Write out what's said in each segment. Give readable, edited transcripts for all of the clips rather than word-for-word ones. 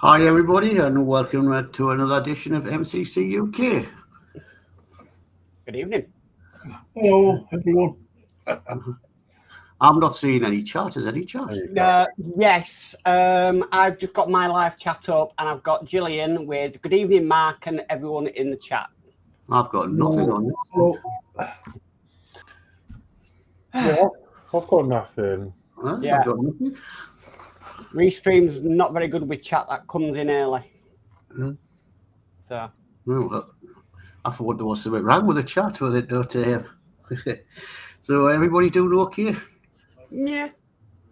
Hi everybody and welcome to another edition of MCC UK. Good evening. Hello everyone. I'm not seeing any chat. Is any chat? Yes, I've just got my live chat up and I've got Gillian with good evening Mark and everyone in the chat. I've got nothing on this. Hello. Yeah, I've got nothing. Yeah. I've got nothing. Restream's not very good with chat that comes in early. So Well, I thought there was something wrong with the chat with it, don't So everybody doing okay? yeah.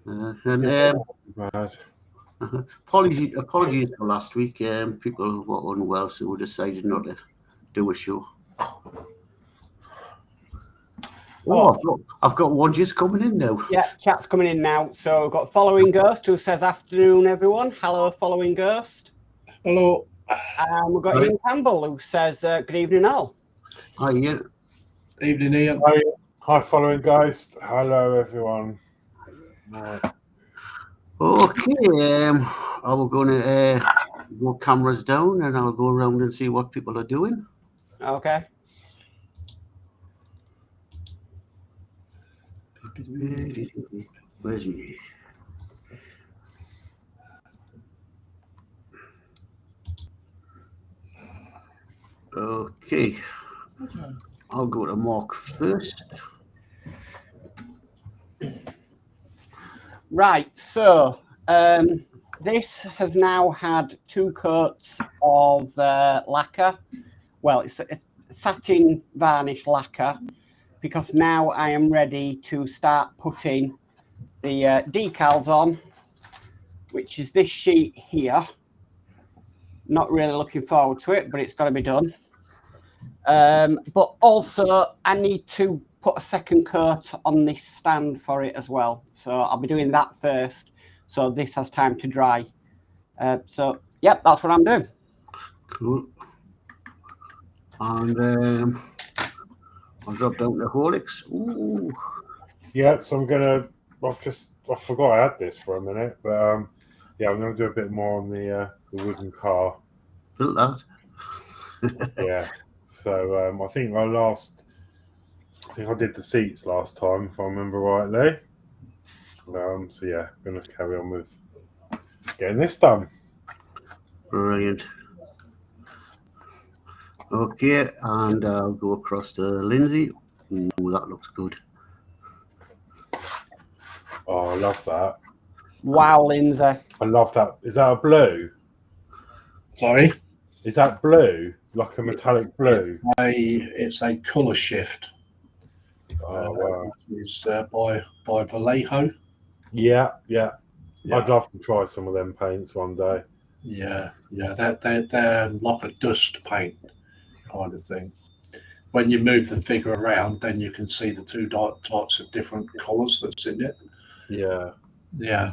Bad. Apologies for last week. People were unwell, so we decided not to do a show. Oh, I've got one just coming in now. Yeah, chat's coming in now. So we've got Following Ghost who says afternoon everyone. Hello Following Ghost. Hello. And we've got Ian Campbell who says good evening all. Hi Ian. Evening, Ian. Hi, Following Ghost. Hello, everyone. Okay, I will going to go cameras down and I'll go around and see what people are doing. Okay. Where's he? Okay, I'll go to Mark first. Right, so this has now had 2 coats of lacquer. Well, it's a satin varnish lacquer because now I am ready to start putting the decals on, which is this sheet here. Not really looking forward to it, but it's got to be done. But also I need to put a second coat on this stand for it as well. So I'll be doing that first. So this has time to dry. So, yep, that's what I'm doing. Cool. And I'll drop down to Horlixs. Ooh. Yeah, so I forgot I had this for a minute, but yeah, I'm going to do a bit more on the wooden car. Built that. Yeah. So I think I did the seats last time, if I remember rightly. So yeah, I'm going to carry on with getting this done. Brilliant. Okay, and I'll go across to Lindsey. Ooh, that looks good. Oh, I love that. Wow, Lindsay. I love that. Is that a blue? Sorry. Is that blue? Like a metallic blue? It's a colour shift. Oh, wow. It's by Vallejo. Yeah. Yeah. I'd love to try some of them paints one day. Yeah. They're like a dust paint kind of thing. When you move the figure around, then you can see the 2 types of different colours that's in it. Yeah. Yeah.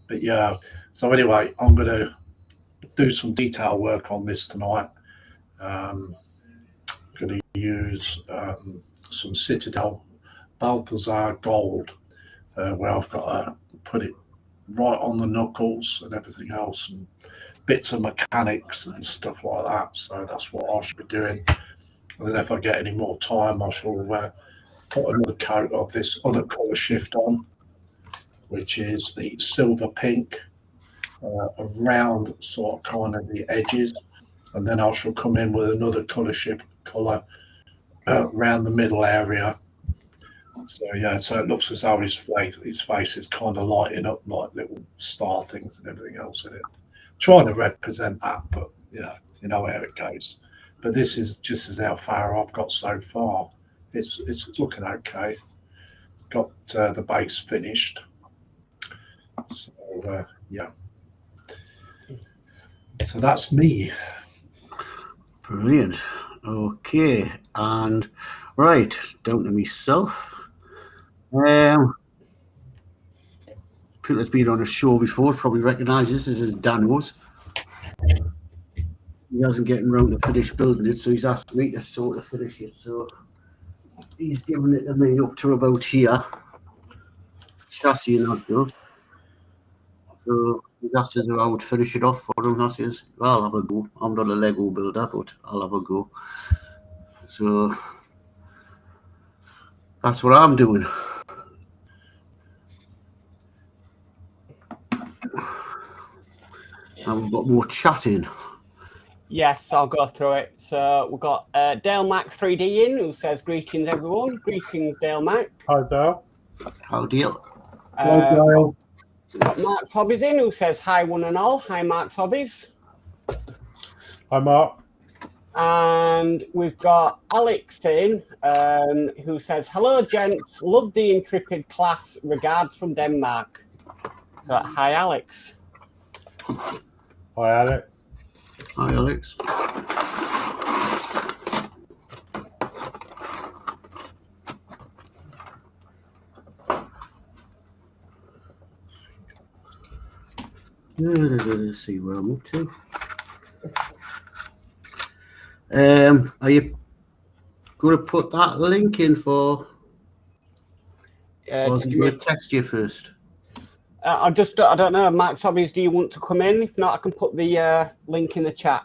But yeah. So anyway, I'm going to do some detail work on this tonight. I'm going to use some Citadel Balthazar gold, where I've got to put it right on the knuckles and everything else, and bits of mechanics and stuff like that. So that's what I should be doing. And then if I get any more time, I shall put another coat of this other colour shift on, which is the silver pink, around sort of kind of the edges. And then I shall come in with another colour shift colour around the middle area. So yeah, so it looks as though his face is kind of lighting up like little star things and everything else in it. Trying to represent that, but you know how it goes. But this is just as how far I've got so far. It's looking okay. Got the base finished. So yeah. So that's me. Brilliant. Okay, and right down to myself. People that's been on a show before probably recognise this as Danno's. He hasn't getting around to finish building it, so he's asked me to sort of finish it. So he's given it to me up to about here. Chassis and not built. So He asked us if I would finish it off for him. I says, well, I'll have a go. I'm not a Lego builder, but I'll have a go. So that's what I'm doing. And we've got more chatting. Yes, I'll go through it. So we've got Dale Mac 3D in, who says, greetings, everyone. Greetings, Dale Mac. Hi, Dale. How deal? We've got Mark's Hobbies in, who says, hi, one and all. Hi, Mark's Hobbies. Hi, Mark. And we've got Alex in, who says, hello, gents. Love the intrepid class. Regards from Denmark. Hi, Alex. Hi, Alex. Hi, Alex. Let's see where I'm up to. Are you going to put that link in for? Or Just I'm give me going to text you first. I don't know, Mark's Hobbies, do you want to come in? If not, I can put the link in the chat.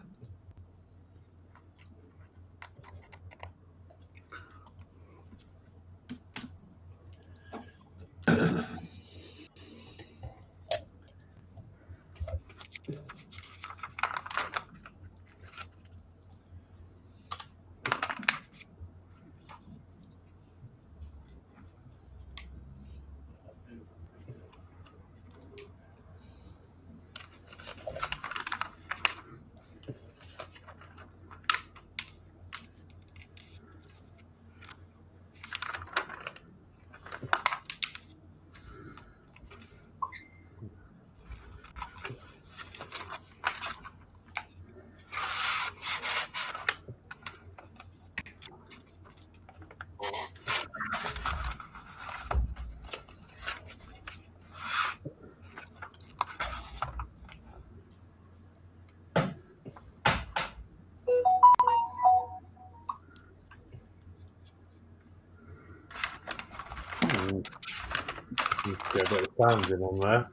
Get a bit of sound in on there.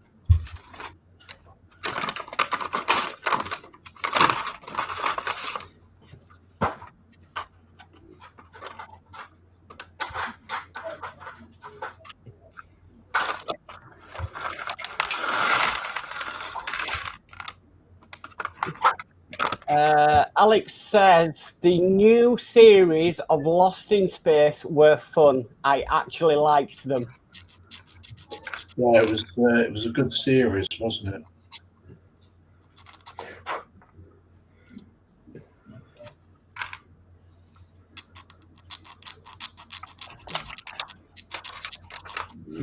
Alex says the new series of Lost in Space were fun. I actually liked them. Yeah, it was a good series, wasn't it?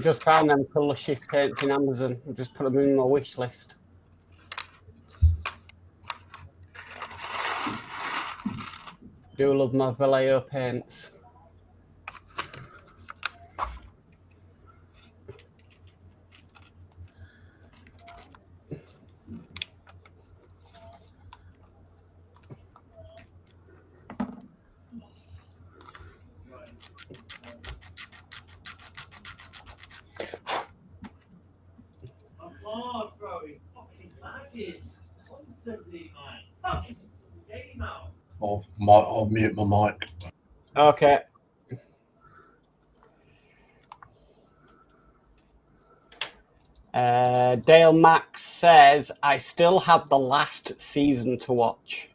Just found them colour shift paints in Amazon. I've just put them in my wish list. Do love my Vallejo paints. I'll mute my mic. Okay. Dale Max says, I still have the last season to watch.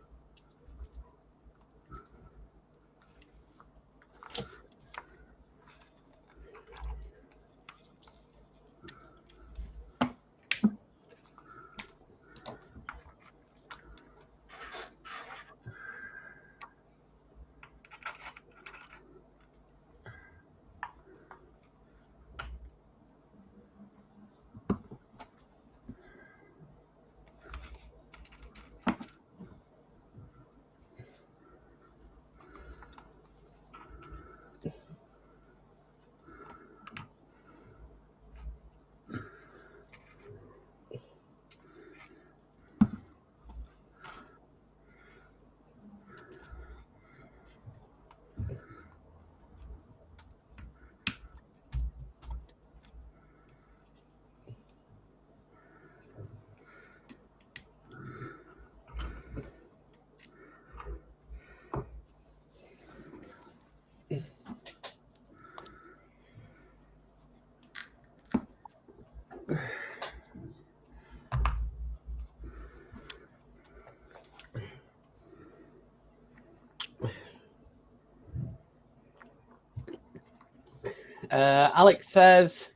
Alex says,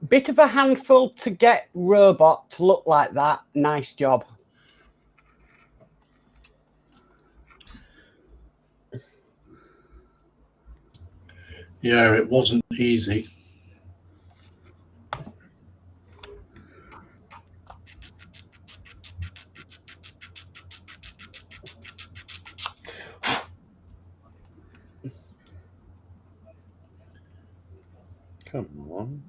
bit of a handful to get robot to look like that. Nice job. Yeah, it wasn't easy. Come on.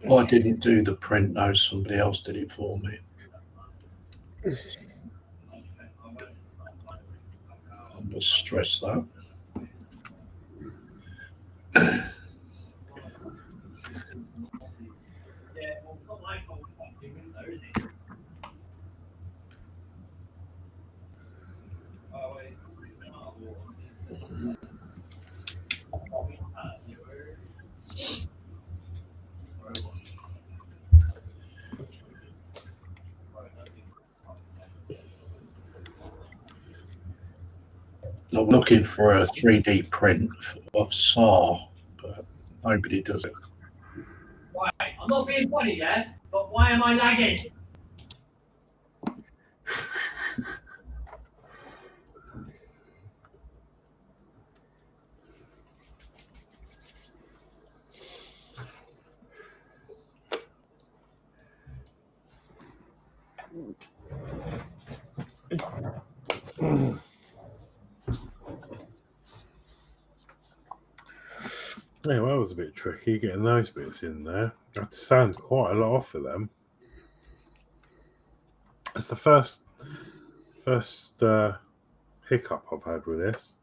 Well, I didn't do the print, though. Somebody else did it for me. I must stress that. I'm looking for a 3D print of Saw, but nobody does it. Right, I'm not being funny, yeah, but why am I lagging? Yeah, well, that was a bit tricky getting those bits in there. I had to sand quite a lot off of them. It's the first hiccup I've had with this.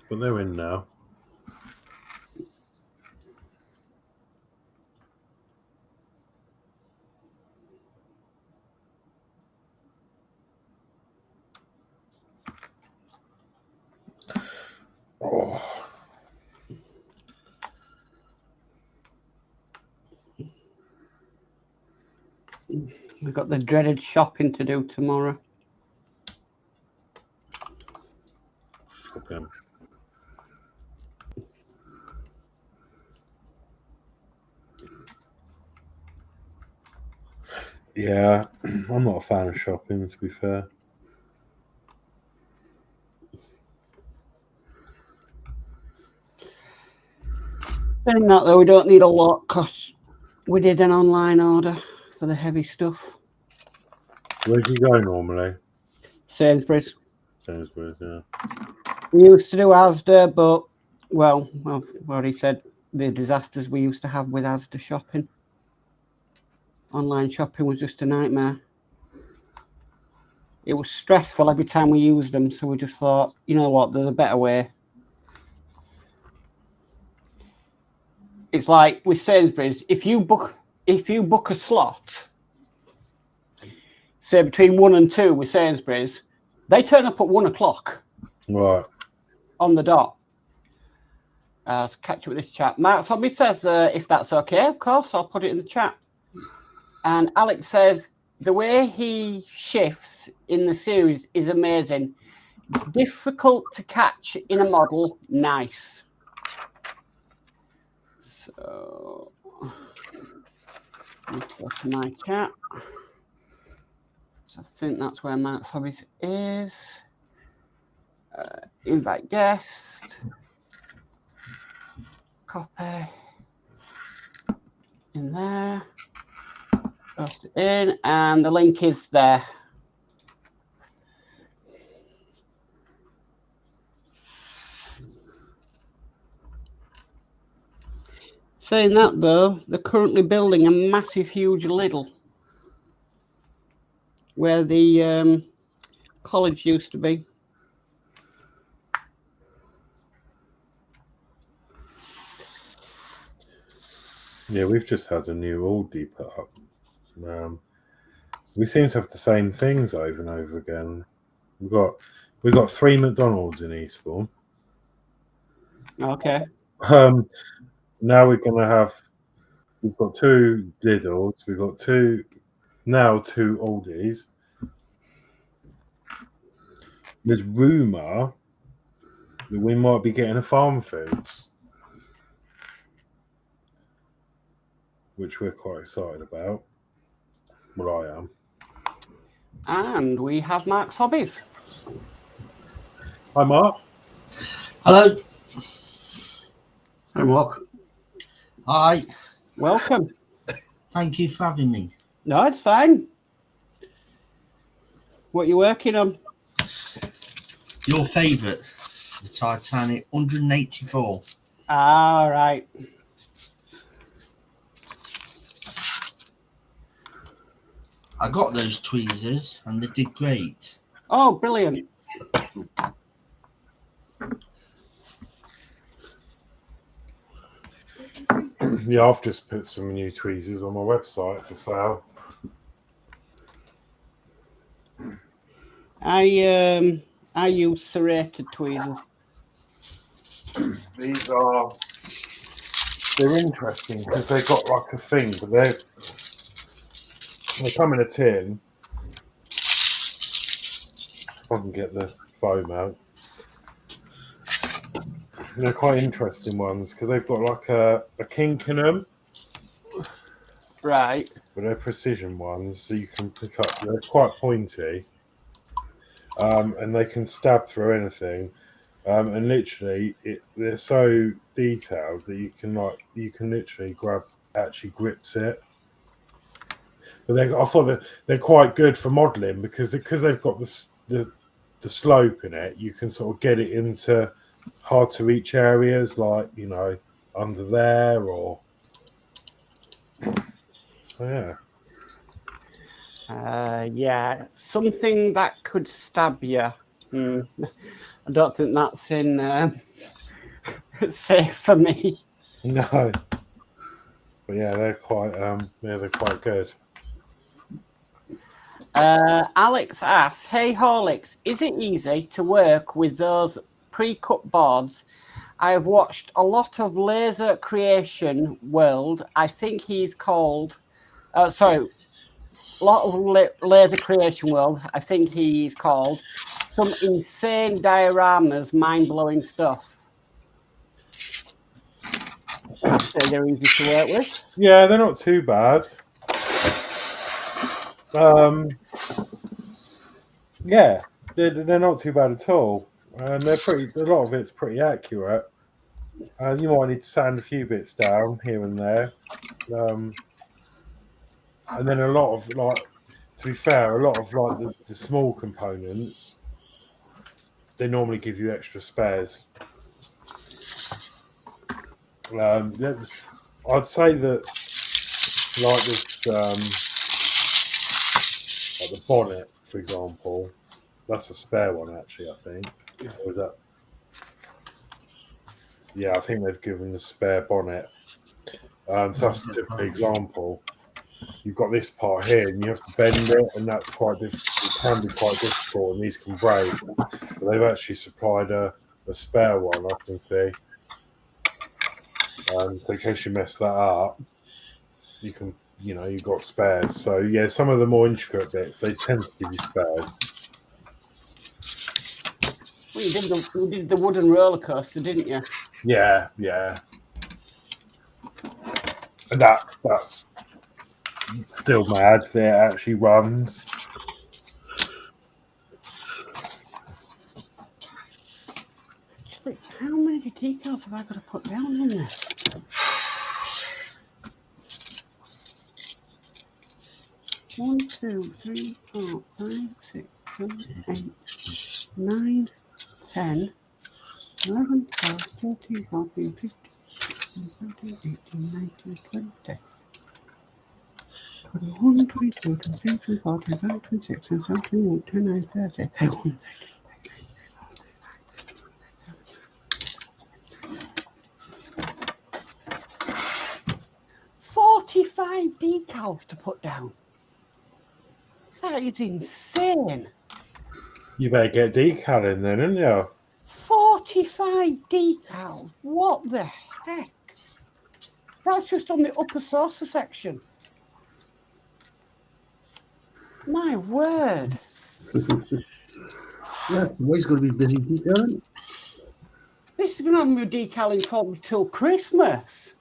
But they're in now. Oh. We've got the dreaded shopping to do tomorrow. Okay. Yeah, I'm not a fan of shopping, to be fair. Saying that though, we don't need a lot because we did an online order for the heavy stuff. Where do you go normally? Sainsbury's. Sainsbury's, yeah. We used to do Asda, but well, I've already said the disasters we used to have with Asda shopping. Online shopping was just a nightmare. It was stressful every time we used them, so we just thought, you know what, there's a better way. It's like with Sainsbury's, if you book a slot, say between 1 and 2 with Sainsbury's, they turn up at 1 o'clock. Right. On the dot. So catch up with this chat. Mark's Hobby says, if that's okay, of course, I'll put it in the chat. And Alex says, the way he shifts in the series is amazing. Difficult to catch in a model. Nice. So, need to go to my chat. So I think that's where Mark's Hobbies is. Invite guest. Copy. In there. Post it in. And the link is there. Saying that though, they're currently building a massive, huge Lidl where the college used to be. Yeah, we've just had a new Aldi put up. We seem to have the same things over and over again. We've got 3 McDonald's in Eastbourne. Okay. Now we're going to have we've got 2 Lidls, we've got 2 Aldi's. There's rumour that we might be getting a Farm Foods, which we're quite excited about. Well, I am. And we have Mark's Hobbies. Hi, Mark. Hello. Hi, Mark. Hi. Welcome. Thank you for having me. No, it's fine. What are you working on? Your favourite, the Titanic 184. All right. I got those tweezers and they did great. Oh, brilliant. Yeah, I've just put some new tweezers on my website for sale. I use serrated tweezers. They're interesting because they've got like a thing, but they come in a tin. If I can get the foam out. And they're quite interesting ones because they've got like a kink in them. Right. But they're precision ones, so you can pick up. They're quite pointy, and they can stab through anything. And literally, they're so detailed that you can literally actually grips it. But I thought they're quite good for modelling because they've got the slope in it. You can sort of get it into hard to reach areas like under there or. Yeah. Yeah, something that could stab you. I don't think that's in safe for me. No. But yeah, they're quite good. Alex asks, "Hey Horlixs, is it easy to work with those pre-cut boards? I have watched a lot of Laser Creation World. I think he's called. A lot of Laser Creation World. I think he's called. Some insane dioramas, mind-blowing stuff. I'd say they're easy to work with. Yeah, they're not too bad. Yeah, they're not too bad at all, and they're pretty. A lot of it's pretty accurate. You might need to sand a few bits down here and there, and then a lot of to be fair, a lot of the small components, they normally give you extra spares. I'd say that this, like the bonnet, for example, that's a spare one actually. I think. Or is that? Yeah, I think they've given the spare bonnet. So that's a typical example. You've got this part here, and you have to bend it, and that's quite difficult. It can be quite difficult, and these can break. But they've actually supplied a spare one, I can see. So in case you mess that up, you can, you've got spares. So yeah, some of the more intricate bits, they tend to give you spares. Well, you did the wooden roller coaster, didn't you? Yeah. And that's still mad that it actually runs. Actually, how many decals have I got to put down in there? One, 2, 3, 4, 5, 6, 7, 8, 9, 10, 11, 12, 13, 14, 15, 17, 18, 19, 20. 21, 22, 23, 24, 25, 26, 27, 28, 29, 30, 31, 45 decals to put down. That is insane. You better get decal in then, didn't you? 45 decals. What the heck? That's just on the upper saucer section. My word. Yeah, boy's going to be busy detailing. This has been on my decaling for till Christmas.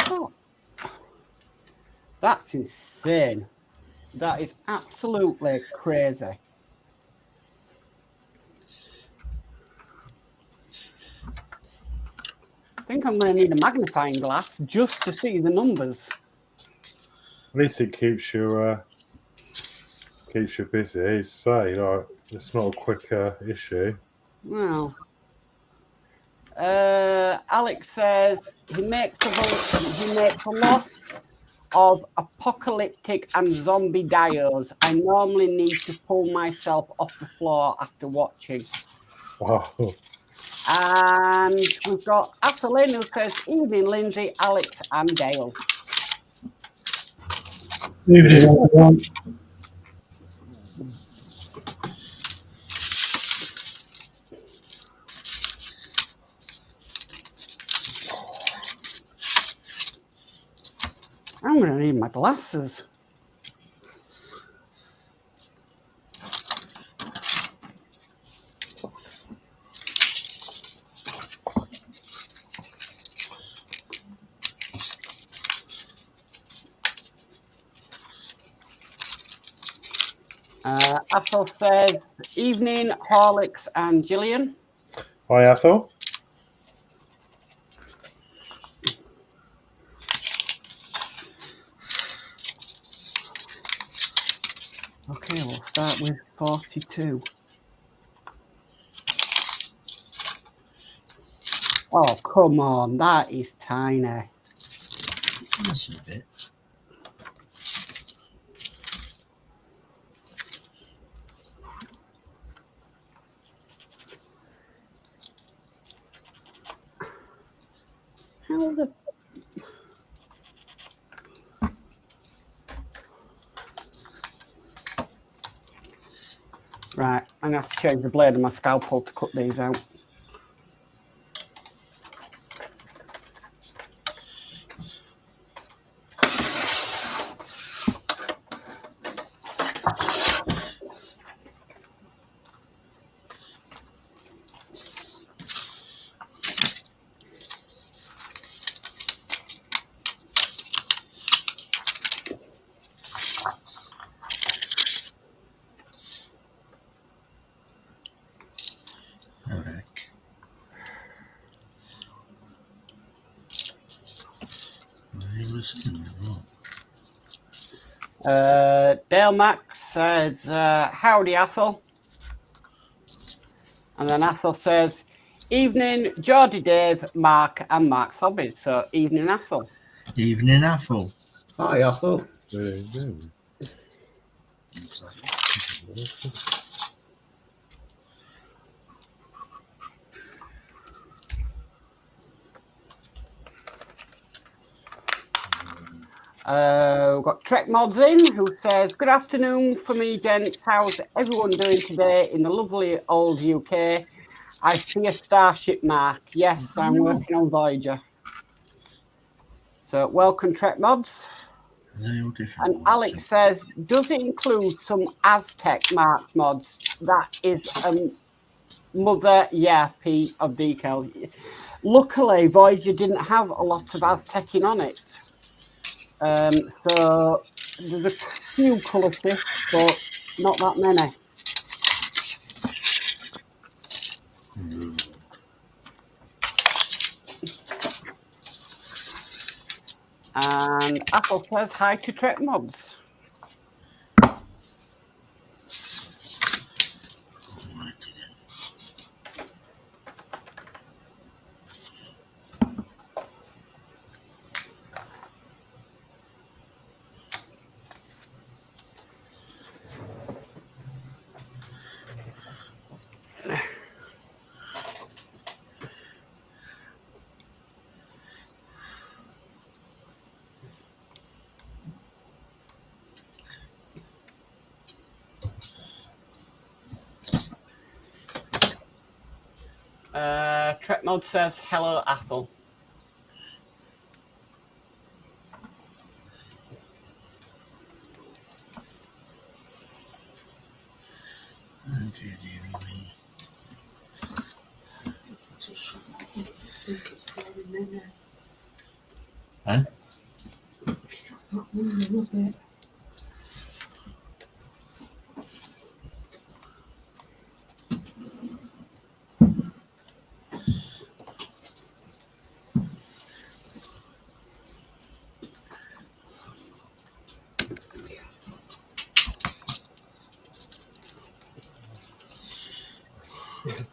Oh, that's insane. That is absolutely crazy. I think I'm going to need a magnifying glass just to see the numbers. At least it keeps you busy. Say, like, it's not a quick issue. Well, Alex says he makes a lot of apocalyptic and zombie dios. I normally need to pull myself off the floor after watching. Wow. And we've got Athelin who says, evening, Lindsay, Alex, and Dale. Evening, everyone. I'm going to need my glasses. Athel says, evening, Horlixs and Gillian. Hi, Athel. Okay, we'll start with 42. Oh, come on, that is tiny. That's a bit. How the... Right, I'm going to have to change the blade of my scalpel to cut these out. Dale Max says, howdy, Athel. And then Athel says, evening, Geordie Dave, Mark, and Mark's Hobbies. So, evening, Athel. Evening, Athel. Hi, Athel. There you go. We've got Trek Modz in, who says, good afternoon for me, gents. How's everyone doing today in the lovely old UK? I see a starship mark. Yes, I'm working on Voyager. So, welcome, Trek Modz. And Alex says, does it include some Aztec mark mods? That is mother yappy of decal. Luckily, Voyager didn't have a lot of Aztecing on it. So there's a few colour shifts, but not that many. And Apple says hi to Trek Mods. Tretmod says, hello, Athel. Oh, dear, dear me. Huh?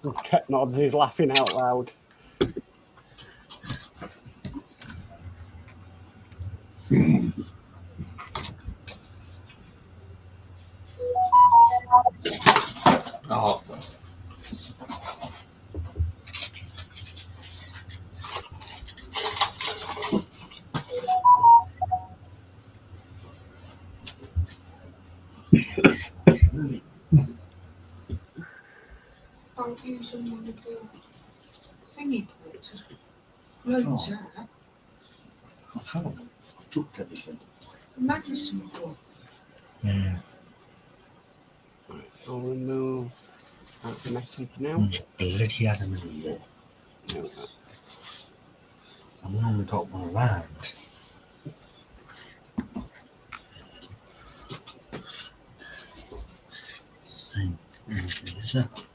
Tretmod is laughing out loud. Oh, I'll use them one of the thingy boards. Loads that. I can't. I've dropped everything. The medicine board. Yeah. I'll remove that message now. I'm just bloody adamant with it. No, no. I've only got one around. Is it?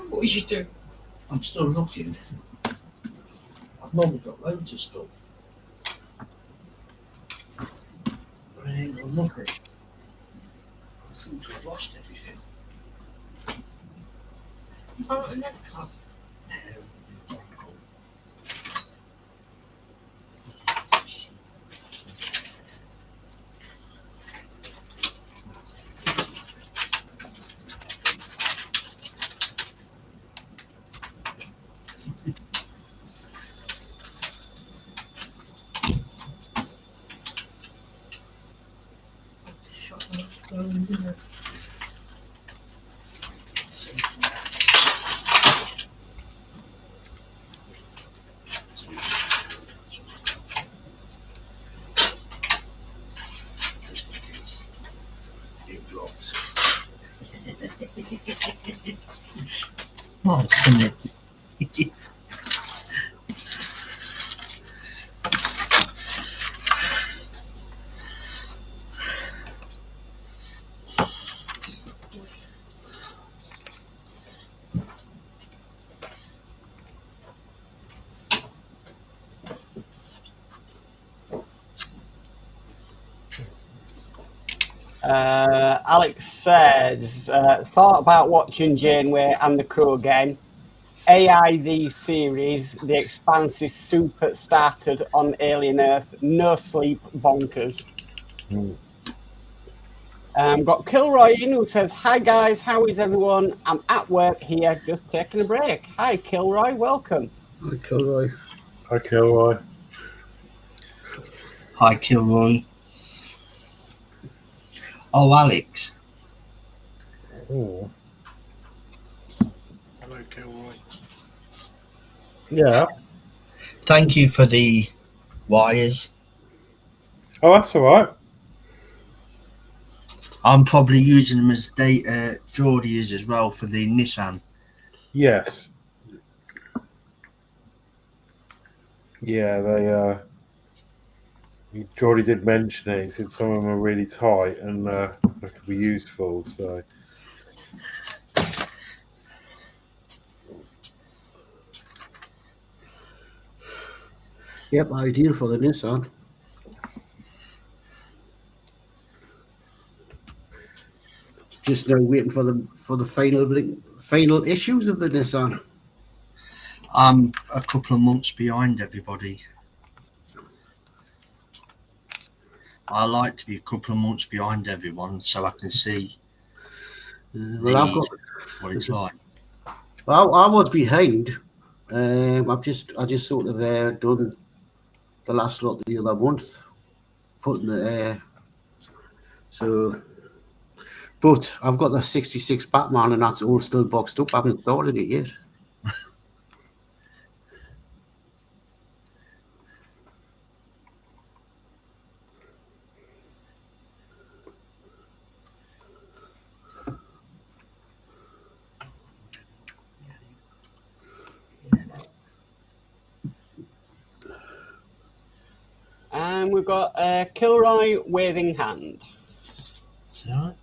What did you do? I'm still looking. I've normally got loads of stuff. But I ain't got nothing. I seem to have lost everything. Oh, a neck cup. Oh, come here. Alex says, thought about watching Janeway and the crew again. AID series, The Expanse is super started on Alien Earth. No sleep, bonkers. Got Kilroy in who says, hi guys, how is everyone? I'm at work here, just taking a break. Hi Kilroy, welcome. Hi, Kilroy. Hi, Kilroy. Hi, Kilroy. Oh, Alex. Oh. Hello, Kilroy. Yeah. Thank you for the wires. Oh, that's all right. I'm probably using them as Geordie is as well for the Nissan. Yes. Yeah, Geordie did mention it. He said some of them are really tight and they could be useful. So. Yep, ideal for the Nissan. Just now waiting for the final issues of the Nissan. I'm a couple of months behind everybody. I like to be a couple of months behind everyone so I can see what it's like. Well, I was behind. I just sort of done the last lot the other month, putting the so. But I've got the 66 Batman and that's all still boxed up. I haven't started it yet. And we've got Kilroy waving hand. Is that right?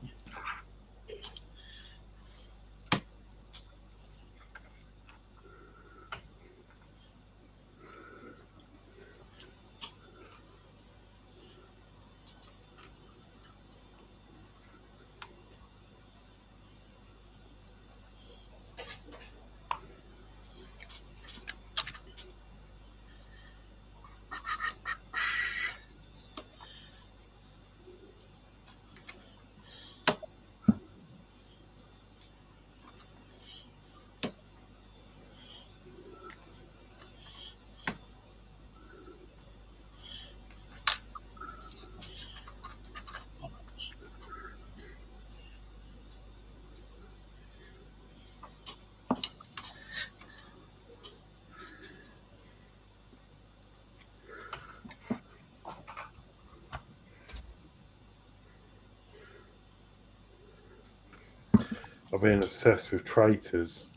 I've been obsessed with traitors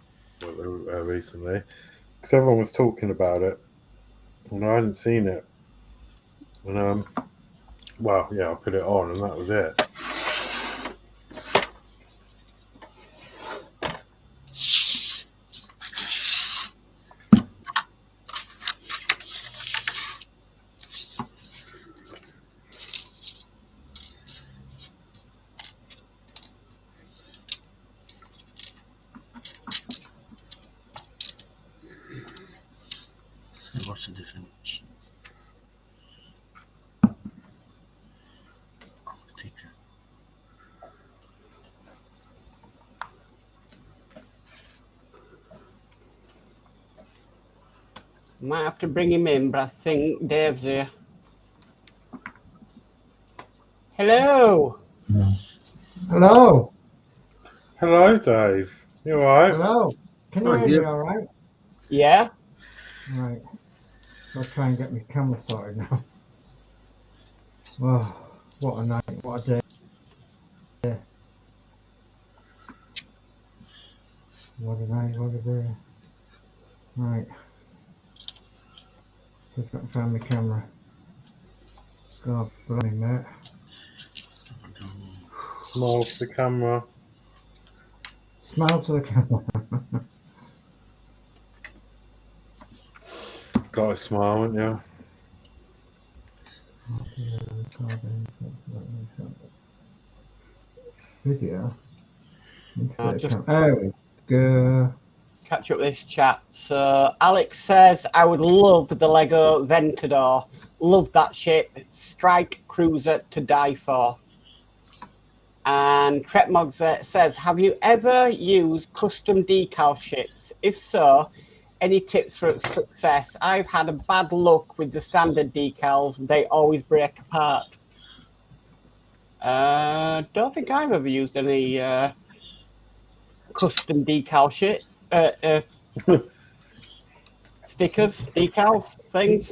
recently because everyone was talking about it and I hadn't seen it. And well, yeah, I put it on and that was it. So what's the difference? Ticker. Might have to bring him in, but I think Dave's here. Hello. Hello. Hello, Dave. You all right? Hello. Can you Oh, hear me yeah. all right? Yeah. Right. I'll try and get my camera sorted now. Oh, what a night. What a day. Yeah. What a night. What a day. Right. See if I can find my camera. God, blimey, mate. Smile to the camera. Smile to the camera. Got a smile, haven't you? Video. Just There we go. catch up this chat. So Alex says, I would love the Lego Ventador. Love that shape. Strike cruiser to die for. And Trepmog says, have you ever used custom decal ships? If so, any tips for success? I've had a bad luck with the standard decals. They always break apart. Don't think I've ever used any custom decal shit. stickers, decals, things,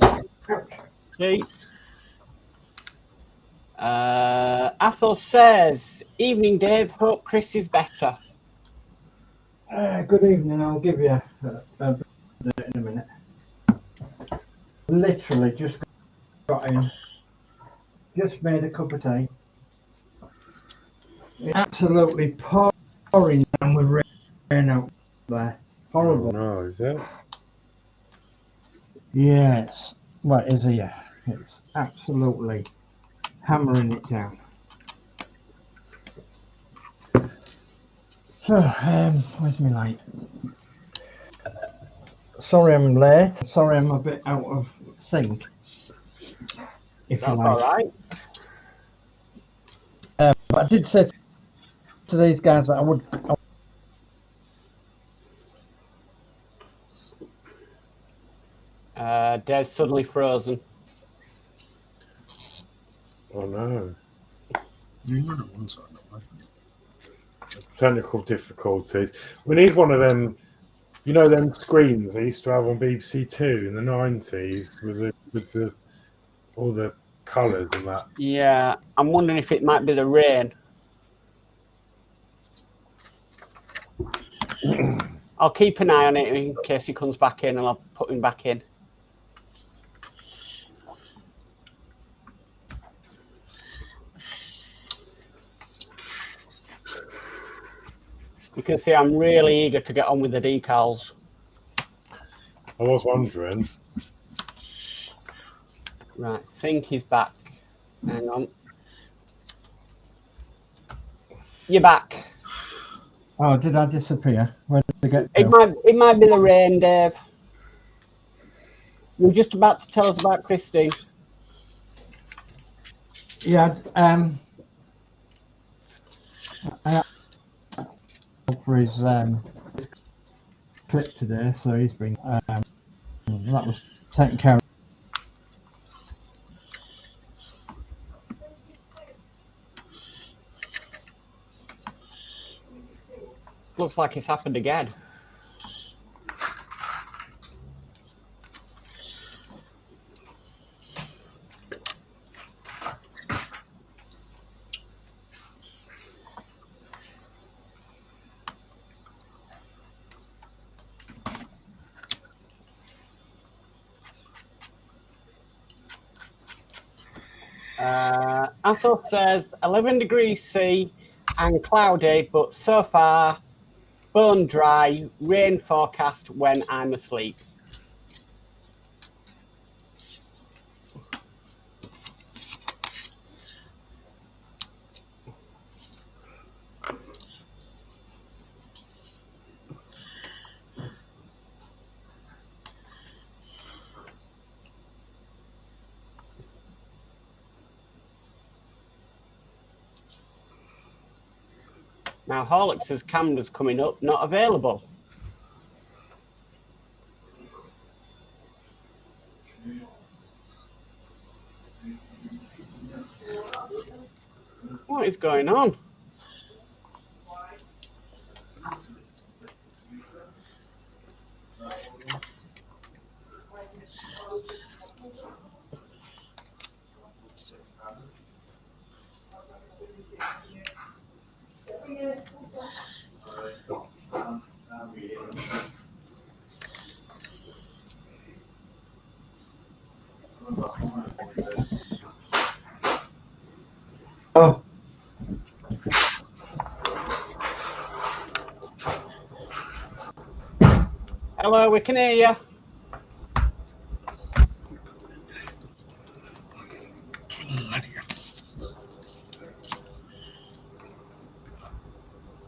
sheets. Athos says, "Evening, Dave. Hope Chris is better." Good evening. I'll give you a bit in a minute. Literally just got in, just made a cup of tea. It's absolutely pouring down with rain out there. Horrible. Oh, no, is it? Yes. Well, it is here. It's absolutely hammering it down. So, where's my light? Sorry I'm late. Sorry I'm a bit out of sync. If That's you all like. right. But I did say to these guys that I would. Dave's suddenly frozen. Oh no. You run it one side, don't Technical difficulties. We need one of them, you know, them screens they used to have on BBC Two in the 90s with the all the colours and that. Yeah, I'm wondering if it might be the rain. I'll keep an eye on it in case he comes back in, and I'll put him back in. You can see I'm really eager to get on with the decals. I was wondering. Right, I think he's back. Hang on. You're back. Oh, did I disappear? Where did I get It to? might be the rain, Dave. You were just about to tell us about Christine. Yeah. For his trip today, so he's been that was taken care of. Looks like it's happened again. Athos says 11 degrees C and cloudy, but so far bone dry, rain forecast when I'm asleep. Now, Horlixs' camera's coming up, not available. What is going on? Oh. Hello, we can hear you.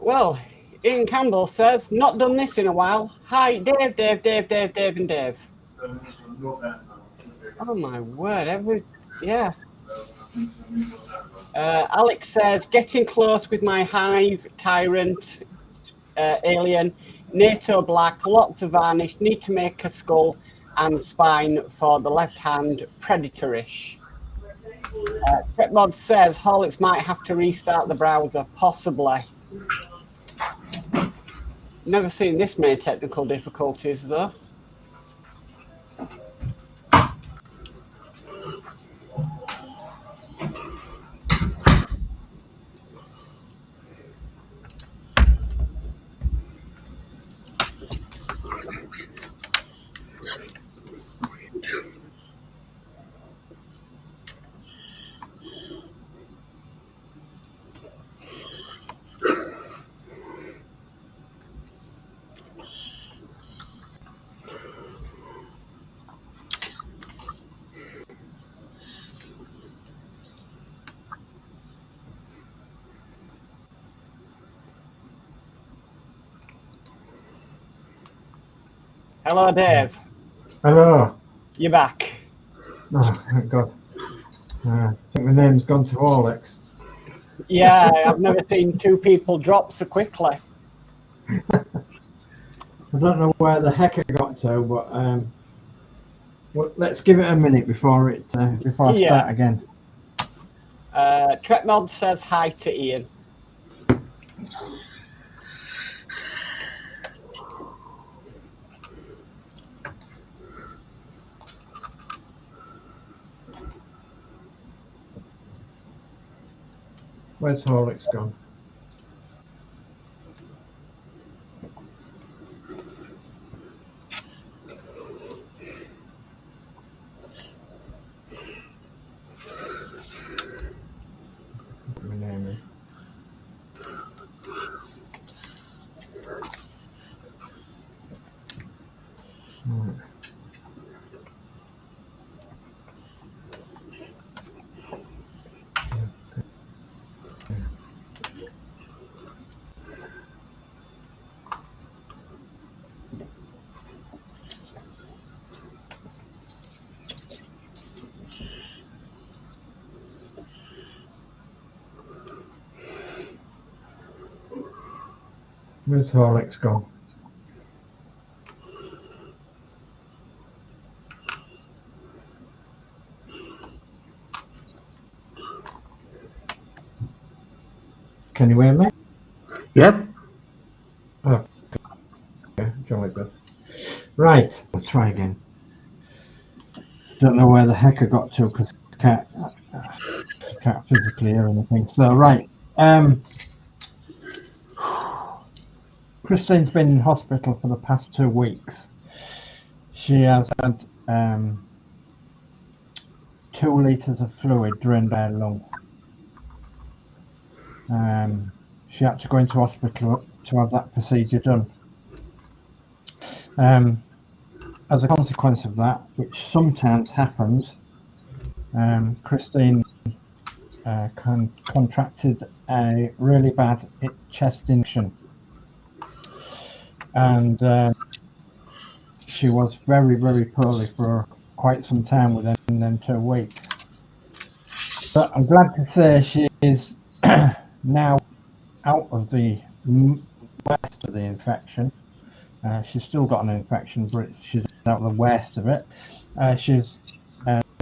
Well, Ian Campbell says, not done this in a while. Hi, Dave, and Dave. Oh my word, yeah. Alex says, getting close with my Hive, Tyrant, Alien, NATO Black, lots of varnish, need to make a skull and spine for the left hand, Predatorish. Modz says, Horlixs might have to restart the browser, possibly. Never seen this many technical difficulties though. Hello, Dave. Hello. You're back. Oh, thank God. I think my name's gone to Horlixs. Yeah, I've never seen two people drop so quickly. I don't know where the heck I got to, but well, let's give it a minute before I start again. Mod says hi to Ian. Where's Horlicks gone? My name is. Right. Where's Horlicks gone? Can you hear me? Yep. Oh, okay, jolly good. Right, I'll try again. Don't know where the heck I got to because I can't physically hear anything. So, right. Christine's been in hospital for the past 2 weeks. She has had 2 litres of fluid drained out her lung. She had to go into hospital to have that procedure done. As a consequence of that, which sometimes happens, Christine contracted a really bad chest infection. And she was very, very poorly for quite some time within them 2 weeks. But I'm glad to say she is now out of the worst of the infection. She's still got an infection, but she's out of the worst of it. She's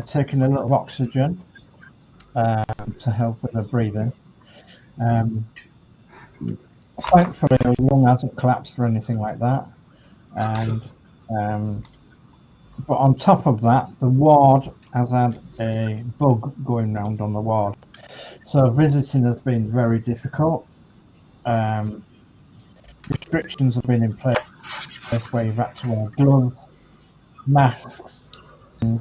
taking a little oxygen to help with her breathing. Thankfully, her lung hasn't collapsed or anything like that. And but on top of that, the ward has had a bug going round on the ward, so visiting has been very difficult. Restrictions have been in place where you've had to wear gloves, masks, and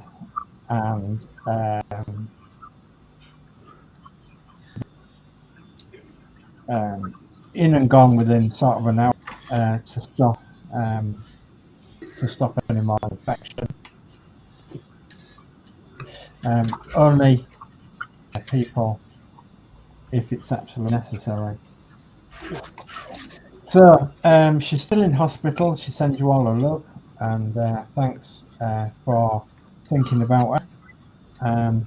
in and gone within sort of an hour to stop any more infection. Only people if it's absolutely necessary. So she's still in hospital. She sends you all her love, and thanks for thinking about her.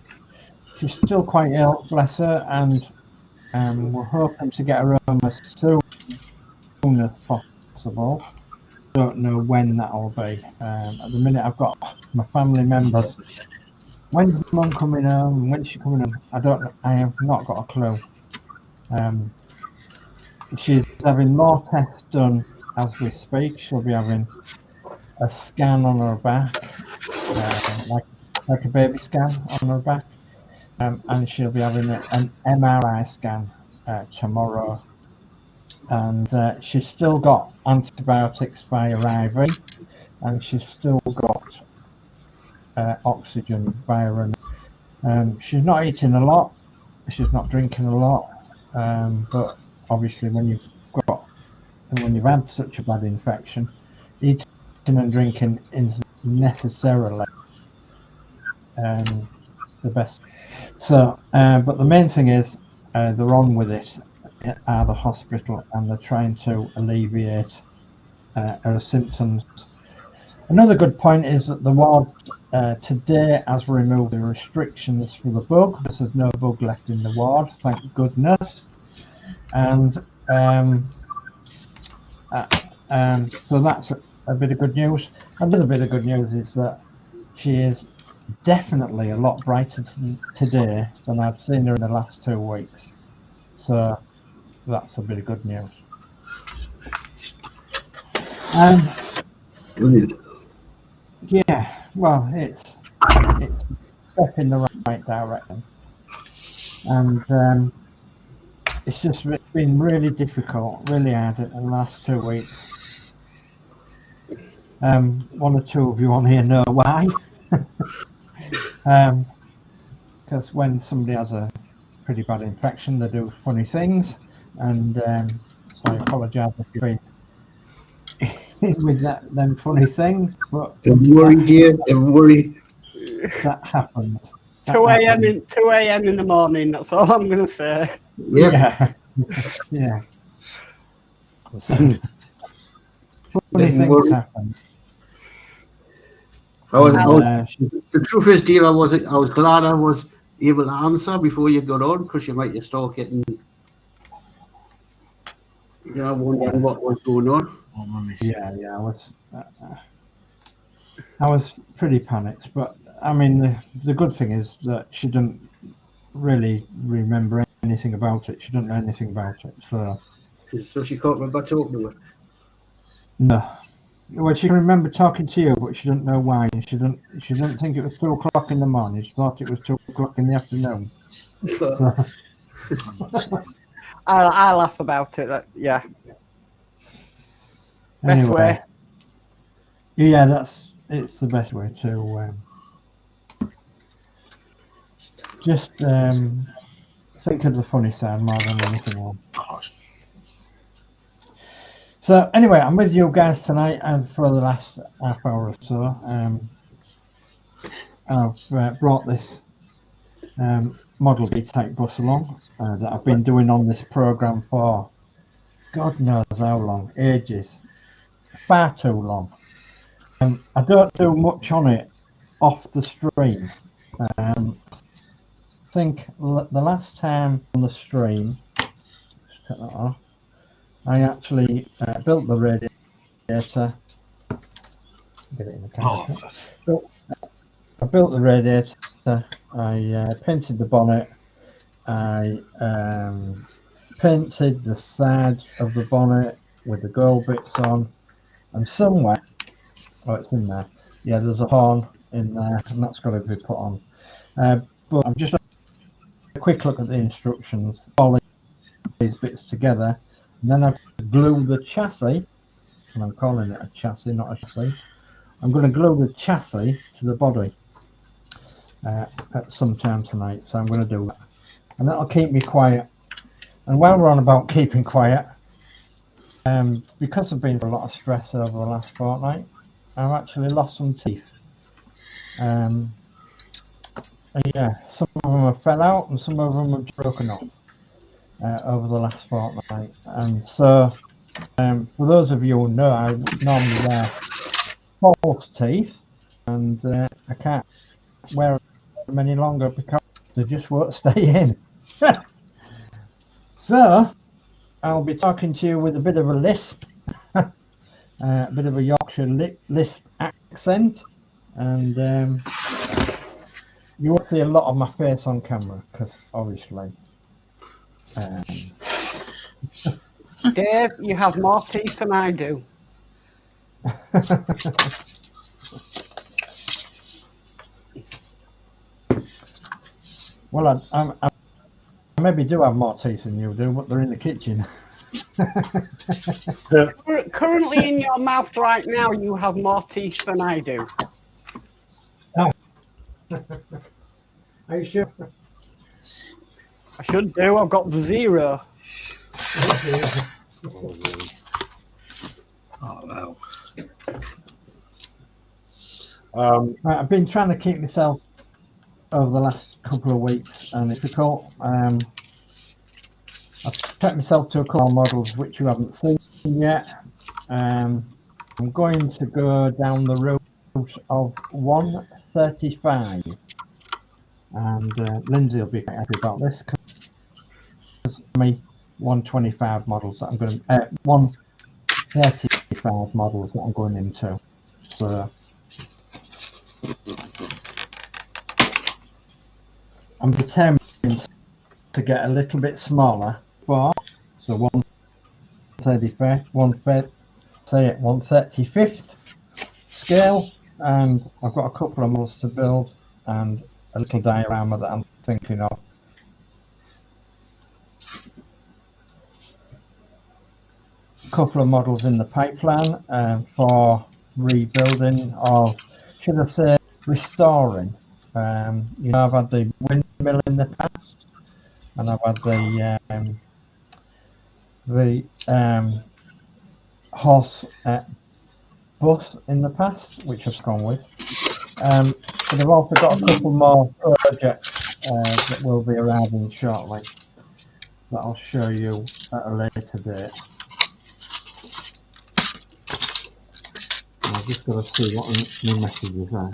She's still quite ill, bless her, and we're hoping to get her home as soon as possible. Don't know when that'll be. At the minute, I've got my family members. When's Mum coming home? When's she coming home? I don't know. I have not got a clue. She's having more tests done as we speak. She'll be having a scan on her back, like a baby scan on her back, and she'll be having an MRI scan tomorrow. And she's still got antibiotics by her IV, and she's still got oxygen via her. She's not eating a lot, she's not drinking a lot, but obviously when you've had such a bad infection, eating and drinking is necessarily the best. So, but the main thing is they're on with it at the hospital, and they're trying to alleviate her symptoms. Another good point is that the ward today has removed the restrictions for the bug. There's no bug left in the ward, thank goodness. And so that's a bit of good news. Another bit of good news is that she is definitely a lot brighter today than I've seen her in the last 2 weeks. So that's a bit of good news. Brilliant. Yeah, well, it's a step in the right direction, and it's just been really difficult, really hard in the last 2 weeks. One or two of you on here know why, because when somebody has a pretty bad infection, they do funny things, and so I apologise if you've been with them funny things, but Don't worry, dear. Don't worry. that happens. 2 a.m. in the morning. That's all I'm going to say. Yep. Yeah. So, Don't funny things worry. happen. The truth is, dear, I was glad I was able to answer before you got on, because you might have start getting, wondering what was going on. Yeah, I was pretty panicked, but I mean, the good thing is that she didn't really remember anything about it. She didn't know anything about it, so she can't remember talking to her. no. Well, she can remember talking to you, but she didn't know why. She didn't think it was 2 o'clock in the morning. She thought it was 2 o'clock in the afternoon. So. I laugh about it. Yeah. Best Anyway, way. Yeah, it's the best way to just think of the funny side more than anything else. So anyway, I'm with you guys tonight, and for the last half hour or so, I've brought this Model B type bus along that I've been doing on this program for God knows how long, ages. Far too long. I don't do much on it off the stream. I think the last time on the stream, just cut that off, I actually built the radiator. Get it in the camera. I built the radiator. I painted the bonnet. I painted the sides of the bonnet with the girl bits on. And somewhere, oh, it's in there. Yeah, there's a horn in there, and that's got to be put on. But I'm just a quick look at the instructions, all these bits together, and then I glue the chassis, and I'm calling it a chassis, not a chassis. I'm going to glue the chassis to the body at some time tonight, so I'm going to do that. And that'll keep me quiet. And while we're on about keeping quiet, because I've been through a lot of stress over the last fortnight, I've actually lost some teeth. Yeah, some of them have fell out and some of them have broken off over the last fortnight. And so, for those of you who know, I normally wear false teeth, and I can't wear them any longer because they just won't stay in. So, I'll be talking to you with a bit of a lisp, a bit of a Yorkshire lisp accent, and you won't see a lot of my face on camera because obviously. Dave, you have more teeth than I do. Well, I maybe do have more teeth than you do, but they're in the kitchen. currently in your mouth right now, you have more teeth than I do. Are you sure? I should do. I've got 0. Oh, Um, Right, I've been trying to keep myself over the last couple of weeks, and it's difficult. I've set myself to a couple of models which you haven't seen yet. I'm going to go down the route of 135, and Lindsey will be quite happy about this because me 125 models that I'm going to 135 models that I'm going into. So I'm determined to get a little bit smaller for, so 135th scale, and I've got a couple of models to build and a little diorama that I'm thinking of. A couple of models in the pipeline for rebuilding, or should I say restoring. I've had the windmill in the past, and I've had the horse bus in the past, which I've gone with. But I've also got a couple more projects that will be arriving shortly that I'll show you at a later date. I've just got to see what my messages are.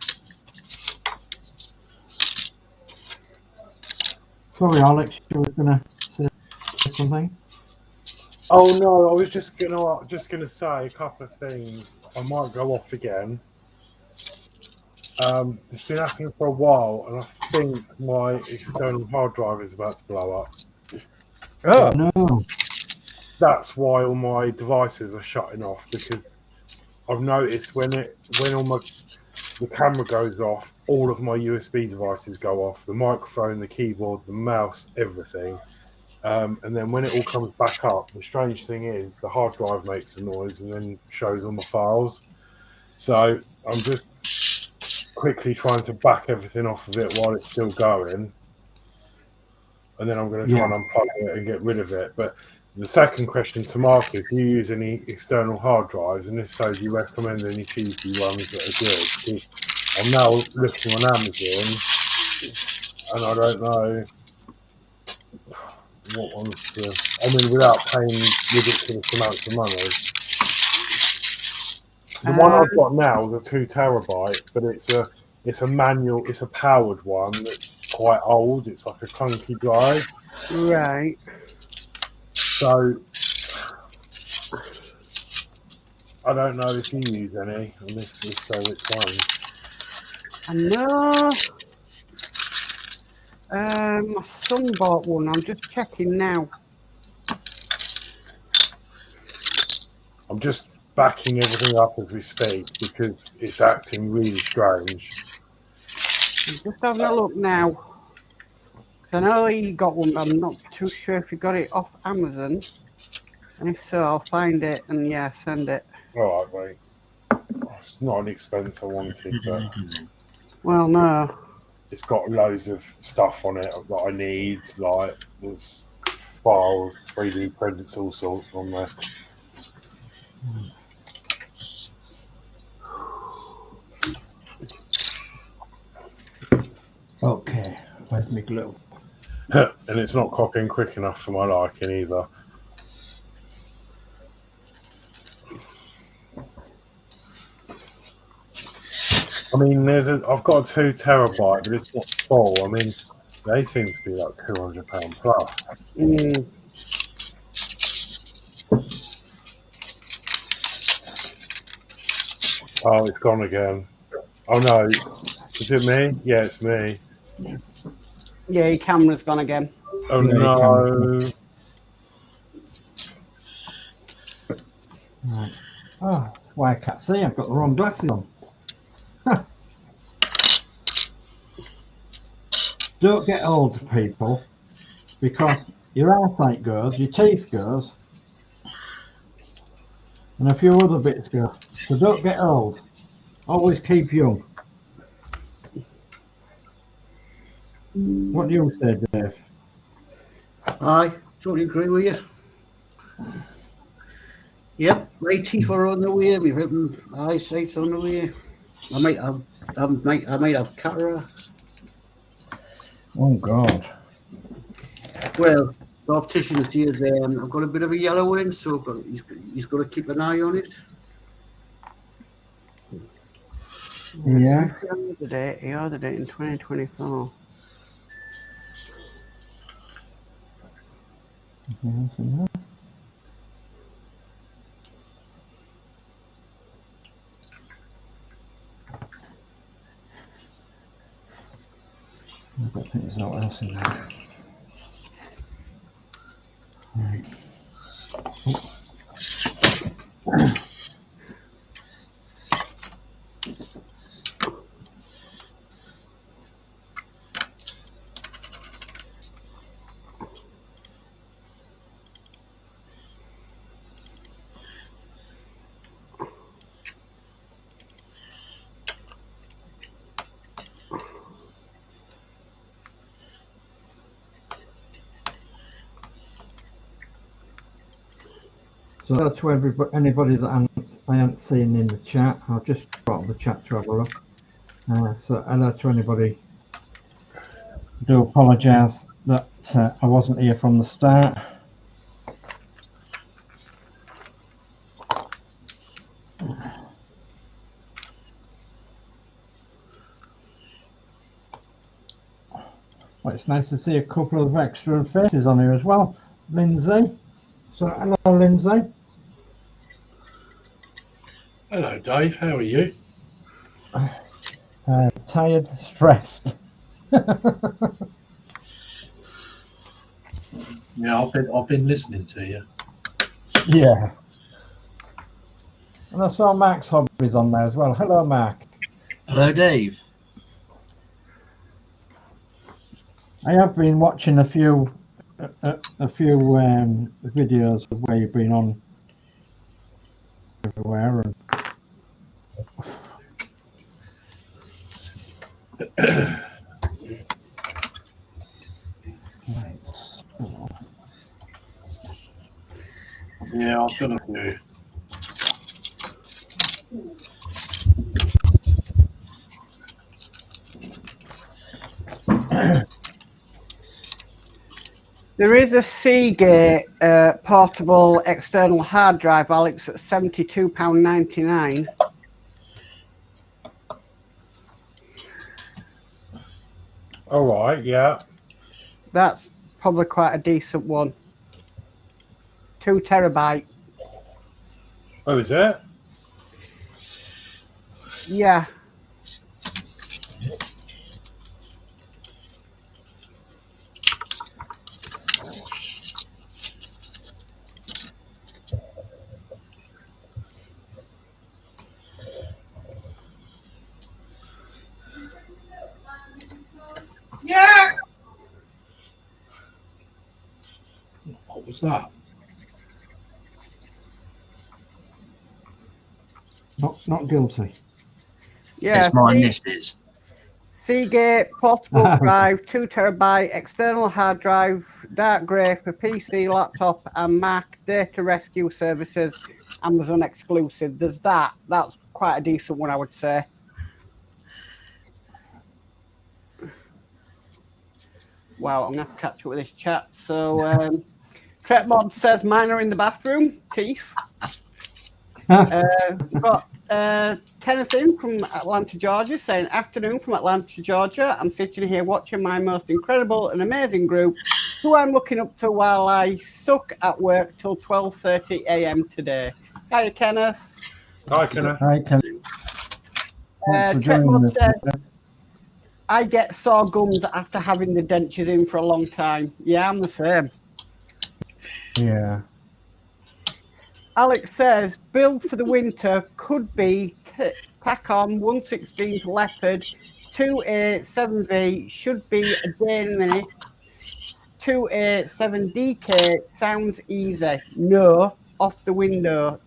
Sorry, Alex, you were going to say something? Oh no, I was just gonna say a couple of things. I might go off again. It's been happening for a while, and I think my external hard drive is about to blow up. Oh no! That's why all my devices are shutting off, because I've noticed when the camera goes off, all of my USB devices go off: the microphone, the keyboard, the mouse, everything. And then when it all comes back up, the strange thing is the hard drive makes a noise and then shows all my files. So I'm just quickly trying to back everything off of it while it's still going. And then I'm going to try and unplug it and get rid of it. But the second question to Mark is, do you use any external hard drives? And if so, do you recommend any cheapy ones that are good? Because I'm now looking on Amazon and I don't know what ones to, without paying ridiculous amounts of money. The one I've got now is a 2 terabyte, but it's a manual, it's a powered one that's quite old. It's like a clunky drive. Right. So I don't know if you use any, and if so, which one? No. My son bought one. I'm just checking now. I'm just backing everything up as we speak because it's acting really strange. I'm just having a look now. I know he got one, but I'm not too sure if he got it off Amazon. And if so, I'll find it and send it. All right, thanks. It's not an expense I wanted, but Well, no. it's got loads of stuff on it that I need. Like there's files, 3D printed, all sorts on there. Okay, where's my glue? And it's not copying quick enough for my liking either. I mean, I've got a 2 terabyte, but it's not full. I mean, they seem to be like £200 plus. Oh, it's gone again. Oh no, is it me? Yeah, it's me. Yeah, your camera's gone again. Oh Yeah, no. Right. Oh, that's why I can't see. I've got the wrong glasses on. Don't get old, people, because your eyesight goes, your teeth goes, and a few other bits go. So don't get old. Always keep young. What do you say, Dave? I totally agree with you. Yep, my teeth are on the way. My written eyesight's on the way. I might have cataracts. Oh God. Well, the optician says I've got a bit of a yellow one, so he's got to keep an eye on it. Yeah. The date in 2024. I don't think there's no else in there. Right. So that's to anybody that I haven't seen in the chat. I'll just brought the chat to have a look. So hello to anybody. I do apologise that I wasn't here from the start. Well, it's nice to see a couple of extra faces on here as well. Lindsey. So hello, Lindsey. Hello, Dave. How are you? Tired, stressed. Yeah, I've been listening to you. Yeah. And I saw Mark's Hobbies on there as well. Hello, Mark. Hello, Dave. I have been watching a few videos of where you've been on everywhere. And Yeah, I've done a few. There is a Seagate portable external hard drive, Alex, at £72.99. All right, yeah. That's probably quite a decent one. 2 terabyte. Oh, is it? Yeah. Yeah. What was that? not guilty. Yeah. It's mine, this is. Seagate portable drive, 2 terabyte external hard drive, dark grey for PC, laptop, and Mac. Data rescue services, Amazon exclusive. There's that. That's quite a decent one, I would say. Wow, I'm gonna have to catch up with this chat. So, Modz says mine are in the bathroom. Teeth. Got Kenneth in from Atlanta, Georgia, saying, afternoon from Atlanta, Georgia. I'm sitting here watching my most incredible and amazing group, who I'm looking up to while I suck at work till 12:30 a.m. today. Hi, Kenneth. Hi, Kenneth. Hi, Ken. Modz says, I get sore gums after having the dentures in for a long time. Yeah, I'm the same. Yeah. Alex says, build for the winter could be tack on 1/16 leopard, 2A7V, should be a day in a minute, 2A7DK, sounds easy. No, off the window.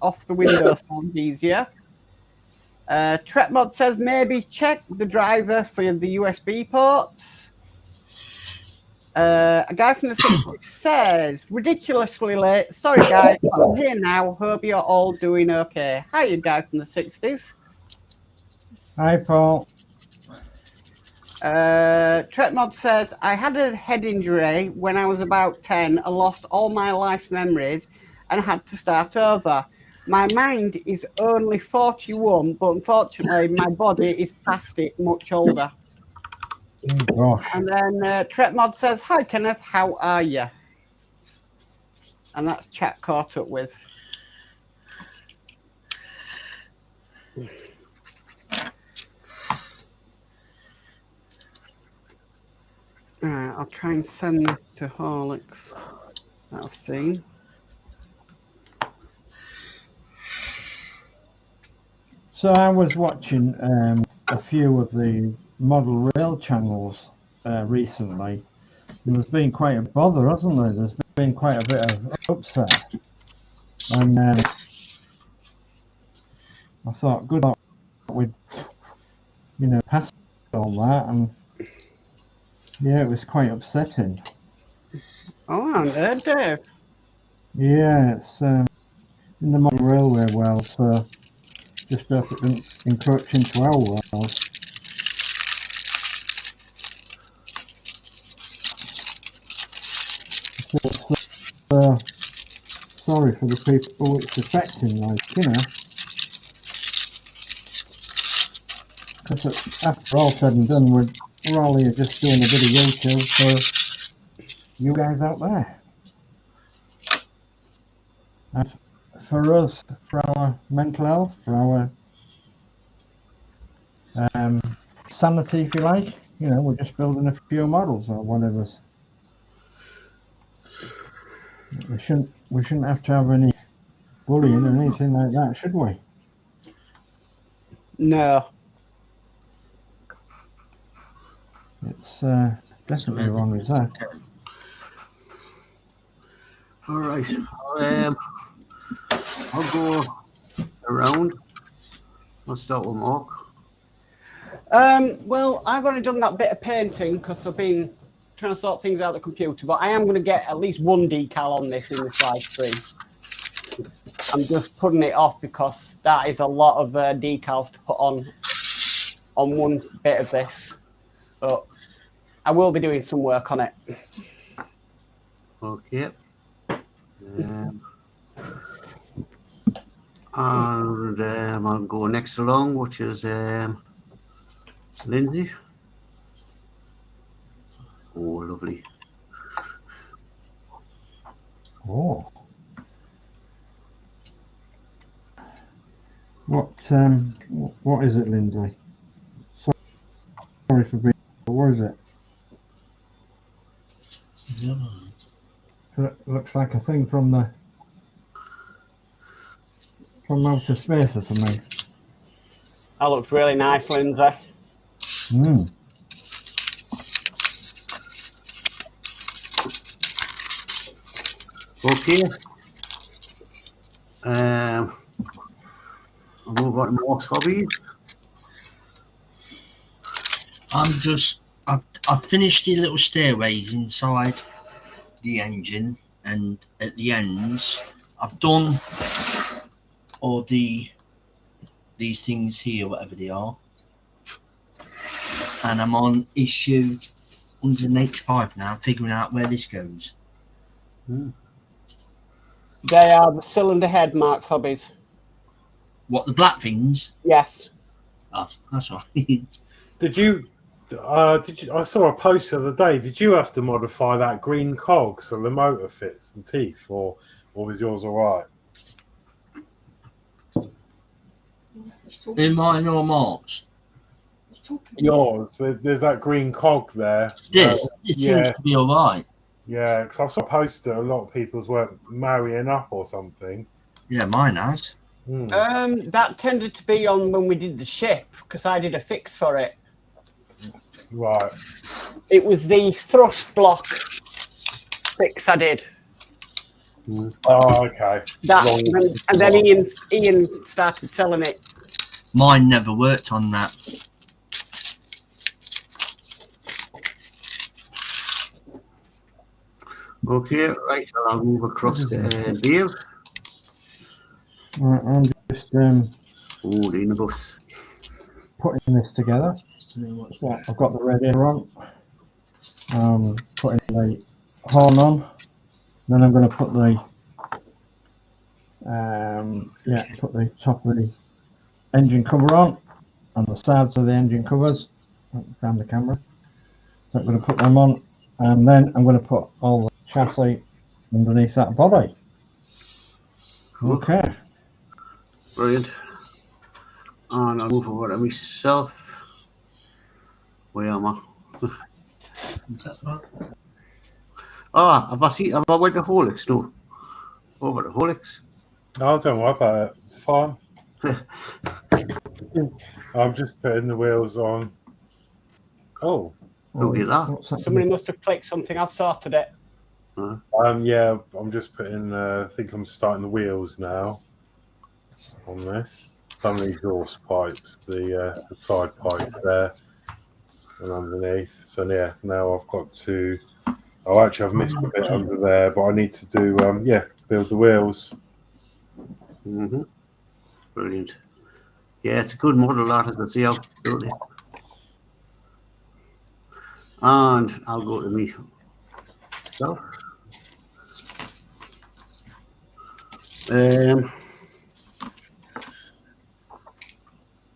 off the window sounds easier. Tretmod says maybe check the driver for the USB ports. A guy from the 60s says, ridiculously late. Sorry, guys, but I'm here now. Hope you're all doing okay. Hi, you guy from the 60s. Hi, Paul. Tretmod says, I had a head injury when I was about 10 and lost all my life's memories and had to start over. My mind is only 41, but unfortunately, my body is past it, much older. Oh, gosh. And then Tretmod says, hi, Kenneth, how are you? And that's chat caught up with. I'll try and send that to Horlixs that I've seen. So I was watching a few of the model rail channels recently. And there's been quite a bother, hasn't there? There's been quite a bit of upset. And I thought, good luck with, pass all that. And yeah, it was quite upsetting. Oh, I heard Dave. Yeah, it's in the model railway world, so just hope it didn't encroach into our world. So sorry for the people it's affecting, because after all said and done, we're all here just doing a bit of YouTube for you guys out there. And for us, for our mental health, for our sanity, if you like, we're just building a few models or whatever. We shouldn't have to have any bullying or anything like that, should we? No. It's definitely wrong as that. All right. I'll go around. I'll start with Mark. Well, I've only done that bit of painting because I've been trying to sort things out on the computer, but I am going to get at least one decal on this in this live stream. I'm just putting it off because that is a lot of decals to put on one bit of this. But I will be doing some work on it. Okay. And I'll go next along, which is Lindsey. Oh, lovely. Oh. What is it, Lindsey? Sorry for being. What is it? It looks like a thing from outer space or something. That looks really nice, Lindsey. Mm. Okay. I'll move on to Mark's hobbies. I've finished the little stairways inside the engine, and at the ends I've done all these things here, whatever they are, and I'm on issue 185 now, figuring out where this goes. They are the cylinder head Mark's hobbies. What, the black things? Yes. Oh, that's all right. Did you? I saw a post the other day. Did you have to modify that green cog so the motor fits the teeth, or was yours all right? In mine or Mark's? Yours. There's that green cog there. It seems to be all right. Yeah, because I saw a post that a lot of people's weren't marrying up or something. Yeah, mine has. That tended to be on when we did the ship, because I did a fix for it. Right. It was the thrust block fix I did. Oh, okay. That, and then Ian started selling it. Mine never worked on that. Okay, right, I'll move across to Dave. Right, I'm just Oh, in the bus. putting this together. So I've got the red ear on. Putting the horn on. Then I'm going to put the put the top of the engine cover on, and the sides of the engine covers. Found the camera. So I'm going to put them on, and then I'm going to put all the chassis underneath that body. Okay. Brilliant. And I'll move over to myself. Where am I? Is that right? Have I went to Horlixs? No. Over to Horlixs. No, don't worry about it. It's fine. I'm just putting the wheels on. Oh. Look at that. Somebody must have clicked something. I've sorted it. Yeah, I'm just putting. I think I'm starting the wheels now on this. Done the exhaust pipes, the side pipes there, and underneath. So yeah, now I've got to. Oh, actually, I've missed a bit under there, but I need to do. Build the wheels. Brilliant. Yeah, it's a good model, that, as I say. I'll build it. And I'll go to me. So.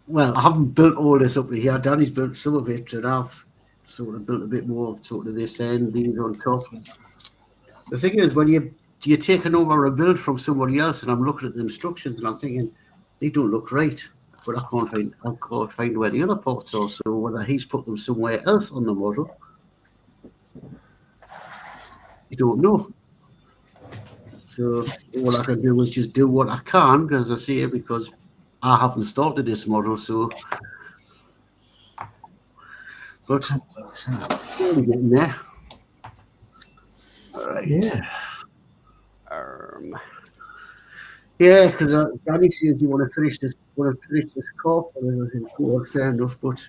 Well, I haven't built all this up here. Danny's built some of it, and I've sort of built a bit more of sort of this end being on top. The thing is, when you're taking over a build from somebody else, and I'm looking at the instructions, and I'm thinking they don't look right, but I can't find where the other parts are. So whether he's put them somewhere else on the model, you don't know. So all I can do is just do what I can, as I say, because I haven't started this model. So, but we're getting there. All right. Yeah, because Danny says you want to finish this car, and I think, oh, fair enough. But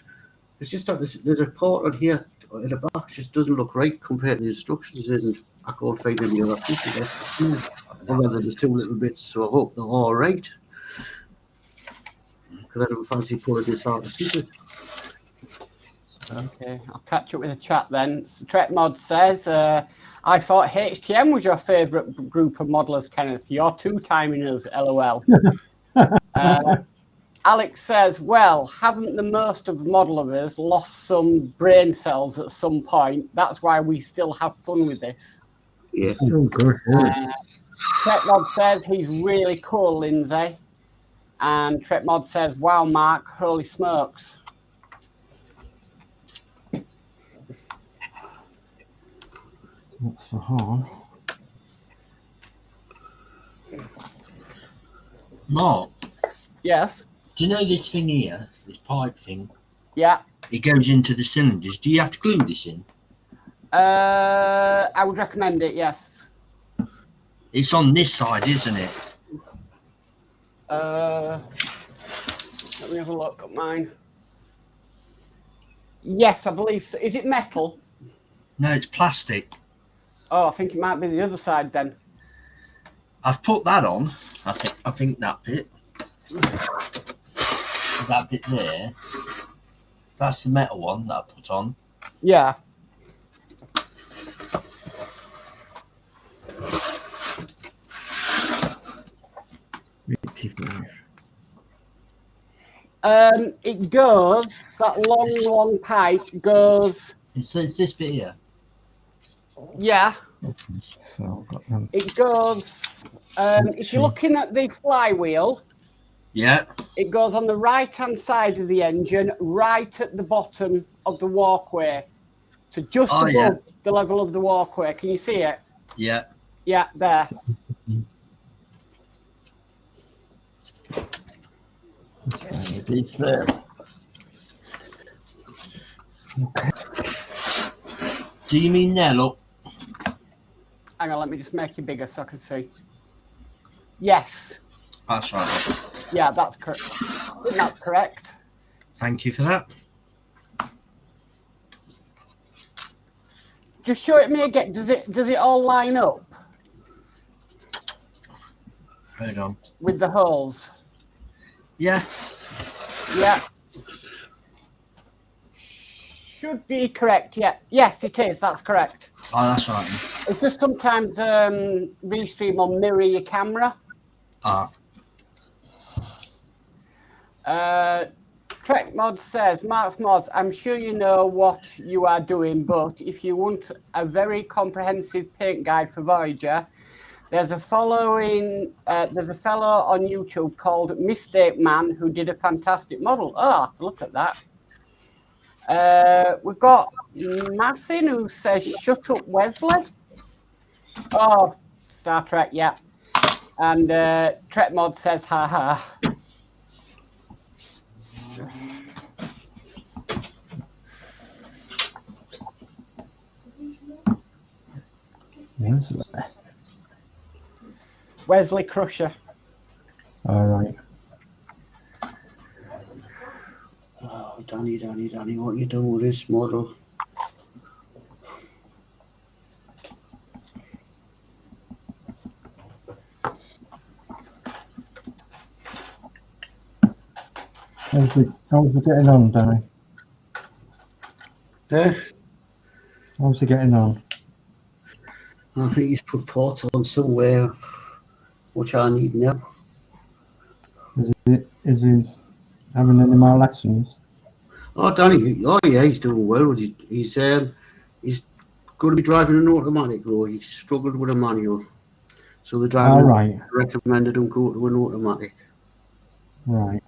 it's just that there's a part on here in the back just doesn't look right compared to the instructions, and I can't find any other pieces other than the two little bits. So I hope they're all right, because I don't fancy pulling this out of pieces. Okay, I'll catch up with the chat then. So Modz says, I thought HTM was your favourite group of modelers, Kenneth. You're two-timing us, LOL. Alex says, well, haven't the most of the modelers lost some brain cells at some point? That's why we still have fun with this. Yeah. Oh, good. Modz says, he's really cool, Lindsay. And Modz says, wow, Mark, holy smokes. That's the horn. Mark, Yes. do you know this thing here, this pipe thing? Yeah. It goes into the cylinders. Do you have to glue this in? I would recommend it, yes. It's on this side, isn't it? Let me have a look at mine. Yes, I believe so. Is it metal? No, it's plastic. Oh, I think it might be the other side then. I've put that on. I think that bit. That bit there. That's the metal one that I put on. Yeah. It goes, that long pipe goes. It says this bit here. Yeah. So it goes, if you're looking at the flywheel, yeah, it goes on the right-hand side of the engine, right at the bottom of the walkway. So just above the level of the walkway. Can you see it? Yeah. Yeah, there. It's there. Okay. Do you mean there, look? Hang on, let me just make you bigger so I can see. Yes. That's right. Yeah, that's correct. That's correct. Thank you for that. Just show it me again. Does it all line up Hold on. with the holes? Yeah. Yeah. Should be correct. Yeah. Yes, it is. That's correct. Oh, that's right. It's just sometimes Restream will mirror your camera. Ah. Trek Mod says, Mark's Mods, I'm sure you know what you are doing, but if you want a very comprehensive paint guide for Voyager, there's a fellow on YouTube called Mistake Man who did a fantastic model. Oh, I have to look at that. We've got Massin who says, shut up, Wesley. Oh, Star Trek, yeah. And Trek Mod says, haha. Wesley Crusher. All right. Oh, Danny, what you doing with this model? How's it getting on, Danny? Eh? How's he getting on? I think he's put ports on somewhere, which I need now. Is he having any more lessons? Oh, Danny, oh yeah, he's doing well. He's going to be driving an automatic, though. He struggled with a manual. So the driver recommended him go to an automatic. Right.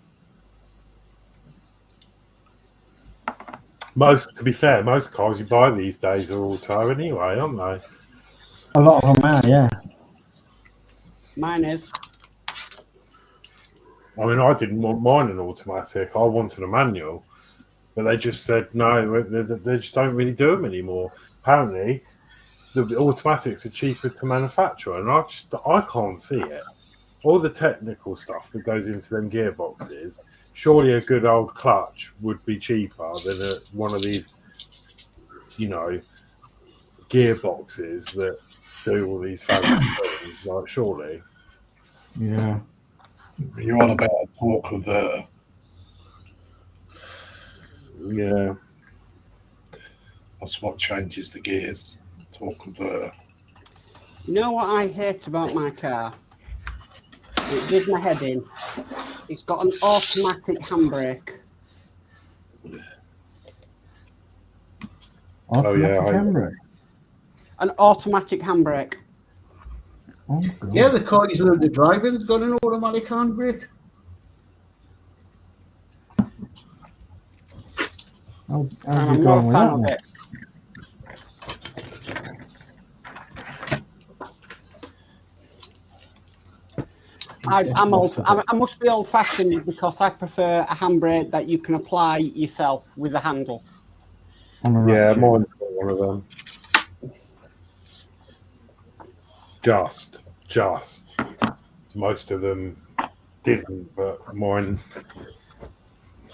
To be fair, most cars you buy these days are auto anyway, aren't they? A lot of them are, yeah. Mine is. I mean, I didn't want mine an automatic. I wanted a manual. But they just said, no, they just don't really do them anymore. Apparently, the automatics are cheaper to manufacture. And I can't see it. All the technical stuff that goes into them gearboxes, surely a good old clutch would be cheaper than one of these, gearboxes that do all these fancy things, like, surely. Yeah. You're on about a torque converter. Yeah. That's what changes the gears. Torque converter. You know what I hate about my car? It did my head in. It's got an automatic handbrake. Handbrake? An automatic handbrake. Oh, yeah, the car he's learned to drive in has got an automatic handbrake. I'm not a fan of it. I must be old-fashioned because I prefer a handbrake that you can apply yourself with a handle. Yeah, mine's got one of them. Just. Most of them didn't, but mine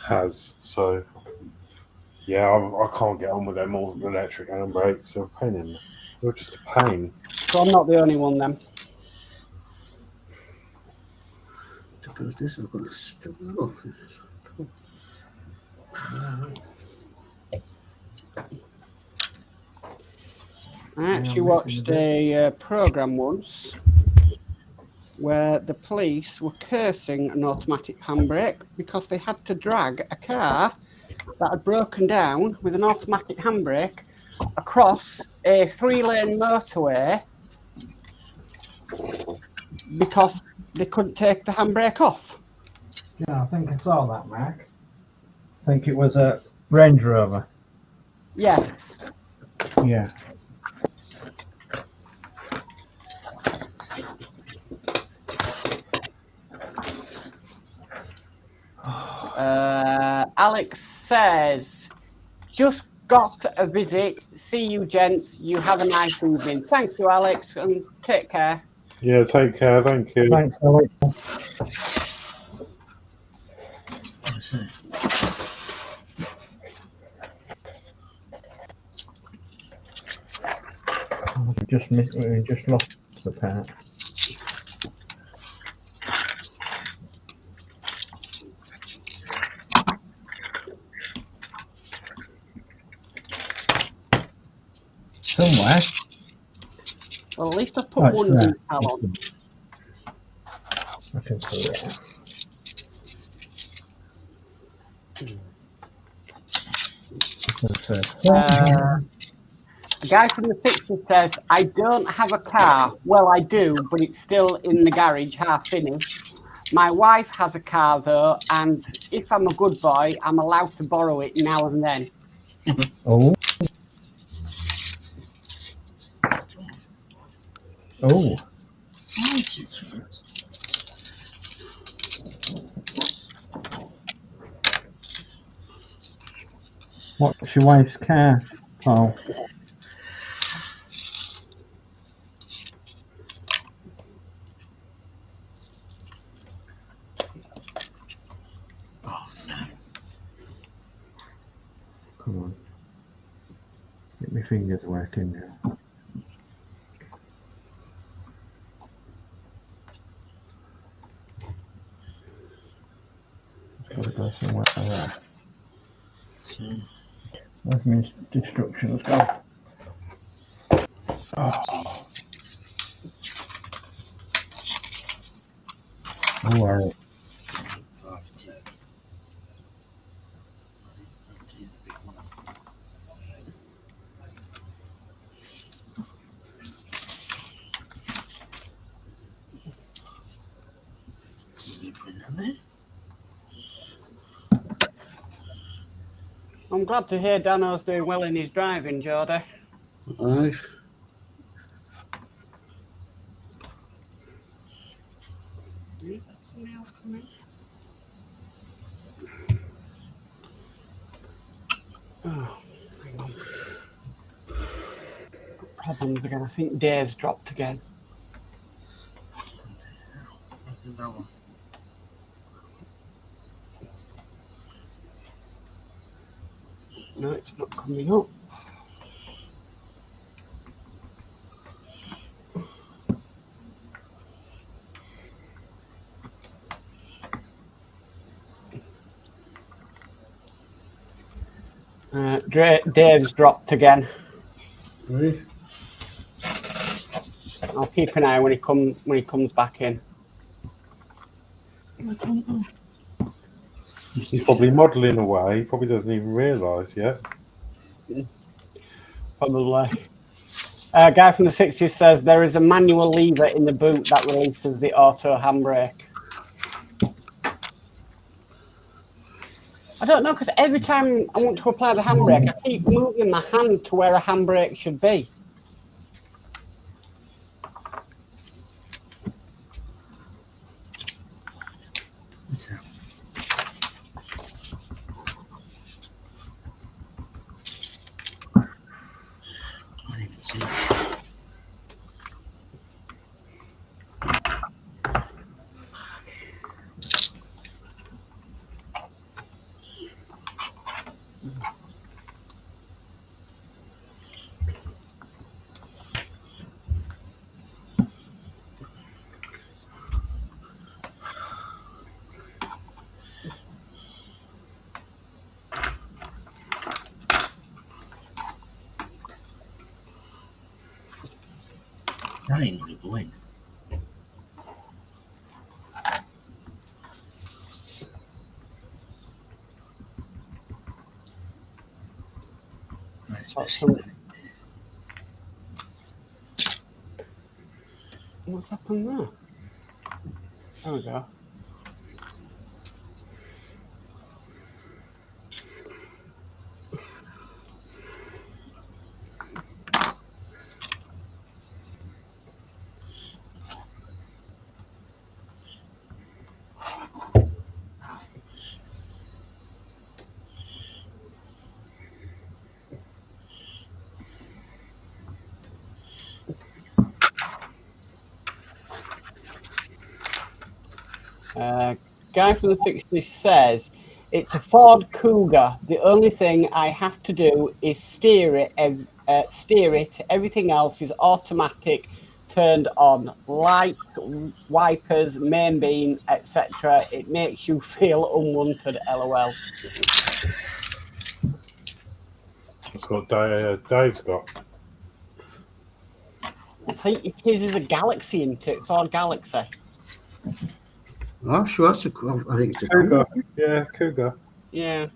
has. So, yeah, I can't get on with them all electric handbrakes. They're a pain in. They're just a pain. So I'm not the only one then. This is going to struggle. I actually watched a program once where the police were cursing an automatic handbrake because they had to drag a car that had broken down with an automatic handbrake across a 3-lane motorway because they couldn't take the handbrake off. Yeah, I think I saw that, Mark. I think it was a Range Rover. Yes. Yeah. Alex says, just got a visit. See you, gents. You have a nice evening. Thank you, Alex, and take care. Yeah, take care. Thank you. Thanks, Alex. That's it. We just lost the part. Somewhere. Well, at least I Oh, put it's one there. detail on. I can see it. A guy from the 60s says, I don't have a car. Well, I do, but it's still in the garage, half finished. My wife has a car, though, and if I'm a good boy, I'm allowed to borrow it now and then. Oh. Oh. What's your wife's car, Paul? Come on. Get my fingers working now. It's got to go somewhere there. Where's my instructions go? Oh. Don't worry. I'm glad to hear Danno's doing well in his driving, Geordie. Aye. Somebody else coming? Oh, hang on. Got problems again. I think Dave's dropped again. No, it's not coming up. Dave's dropped again. Right. I'll keep an eye when he comes back in. He's probably modelling away. He probably doesn't even realise yet. Probably. A guy from the 60s says there is a manual lever in the boot that releases the auto handbrake. I don't know, because every time I want to apply the handbrake, I keep moving my hand to where a handbrake should be. What's that? I can't even see it. That ain't gonna go in. What's happened there? There we go. Guy from the 60s says, it's a Ford Cougar. The only thing I have to do is steer it. Everything else is automatic, turned on. Lights, wipers, main beam, etc. It makes you feel unwanted, LOL. That's what Dave's got. I think his is a Galaxy into it, Ford Galaxy. Oh, sure. I think it's a Cougar. Yeah, Cougar. Yeah.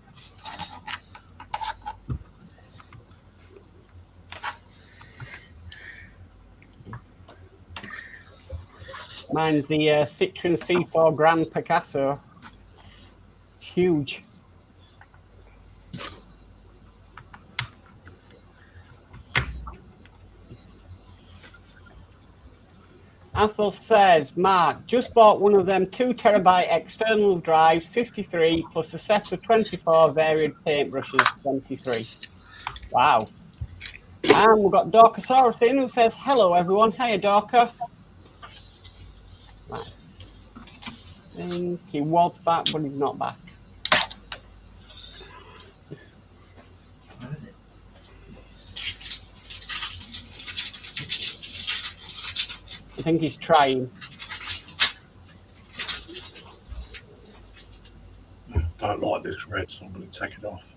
Mine's the Citroen C4 Grand Picasso. It's huge. Athel says, Mark, just bought one of them 2 terabyte external drives, 53, plus a set of 24 varied paintbrushes, 23. Wow. And we've got Dorkasaurus in who says, hello everyone. Hiya, Dorka. Right. I think he was back, but he's not back. I think he's trying. Don't like this red, so I'm going to take it off.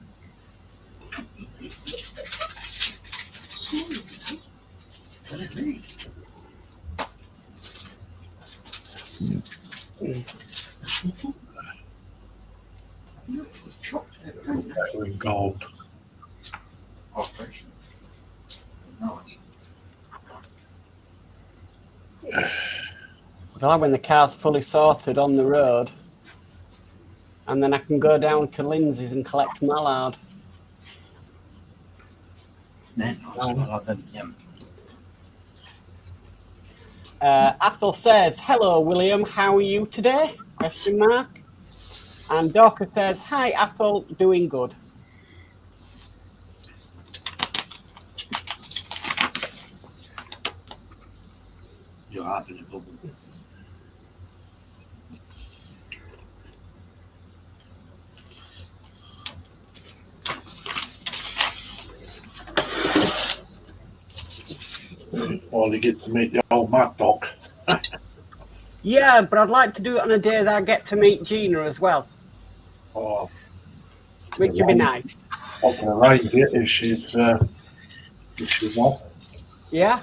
We're in gold. I like when the car's fully sorted on the road, and then I can go down to Lindsey's and collect mallard. They're nice. I like them. Yeah. Athel says, hello, William. How are you today? Question mark. And Dorka says, hi, Athel. Doing good. You're having a bubble. Finally get to meet the old Mad Dog. Yeah, but I'd like to do it on a day that I get to meet Gina as well, Oh, which would be nice. I can arrange it if she's off. Yeah?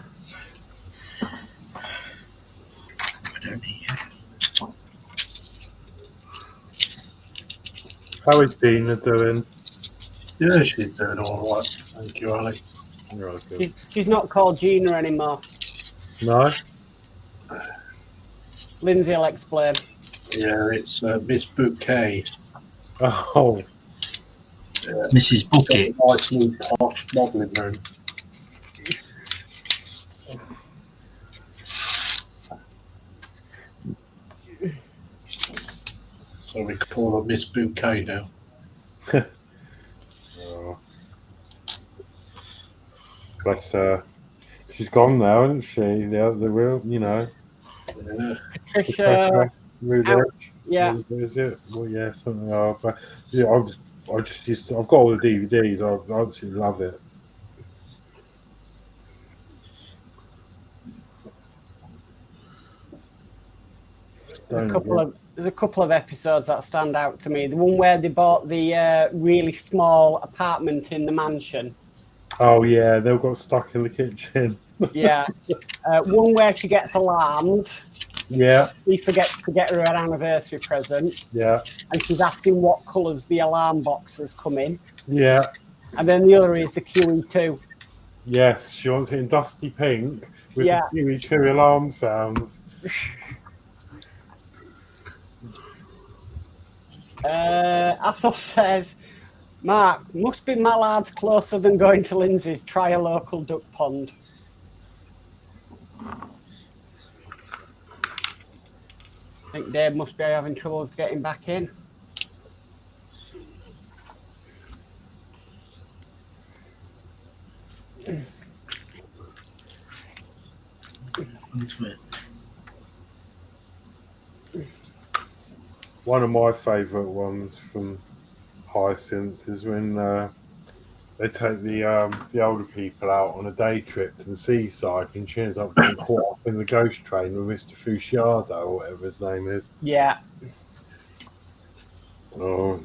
I don't need it. How is Dina doing? Yeah, she's doing all right. Thank you, Ali. Right, good. She's not called Gina anymore. No? Lindsey will explain. Yeah, it's Miss Bouquet. Oh, Mrs. Bucket. Nice new posh modelling room. So we call her Miss Bouquet now. oh. Bless her. She's gone now, isn't she? The real, you know. Yeah. Patricia. Ruler. Yeah. Is it? Well, yeah, something. But yeah, I've got all the DVDs. I absolutely love it. There's a couple of episodes that stand out to me. The one where they bought the really small apartment in the mansion. Oh yeah, they all got stuck in the kitchen. Yeah. One where she gets alarmed. Yeah. He forgets to get her an anniversary present. Yeah. And she's asking what colours the alarm boxes come in. Yeah. And then the other is the QE2. Yes, she wants it in dusty pink with Yeah. the QE2 alarm sounds. Athos says, Mark, must be mallards closer than going to Lindsey's. Try a local duck pond. I think Dave must be having trouble getting back in. one of my favourite ones from Hyacinth is when they take the older people out on a day trip to the seaside, and she ends up getting caught up in the ghost train with Mr. Fusciardo or whatever his name is. Yeah. Oh.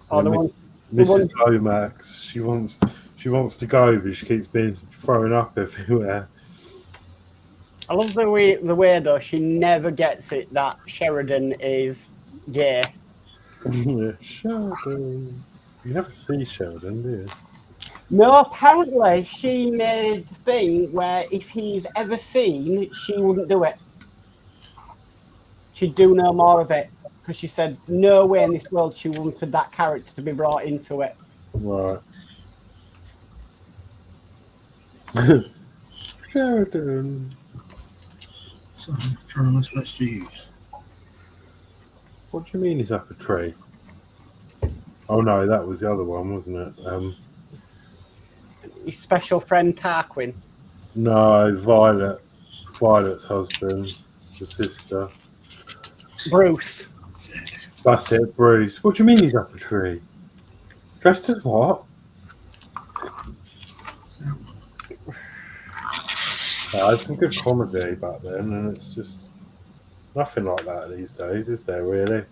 Oh, the one, Mrs. Lomax. She wants to go, but she keeps being thrown up everywhere. I love the way though she never gets it that Sheridan is gay. Yeah, Sheridan. You never see Sheridan, do you? No, apparently she made the thing where if he's ever seen, she wouldn't do it. She'd do no more of it because she said no way in this world she wanted that character to be brought into it. Right. Sheridan. So which one am I supposed to use? What do you mean he's up a tree? Oh no, that was the other one, wasn't it? Your special friend Tarquin. No, Violet. Violet's husband, the sister. Bruce. That's it, Bruce. What do you mean he's up a tree? Dressed as what? It's some good comedy back then, and it's just nothing like that these days, is there really?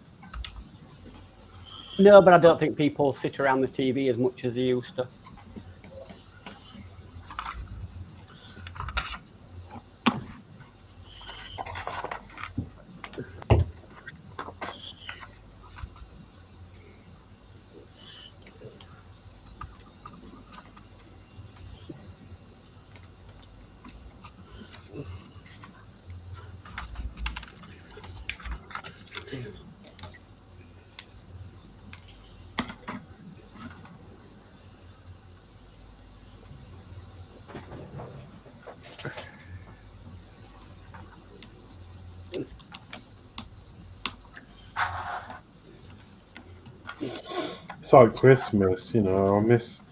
No, but I don't think people sit around the TV as much as they used to. It's like Christmas, you know. I miss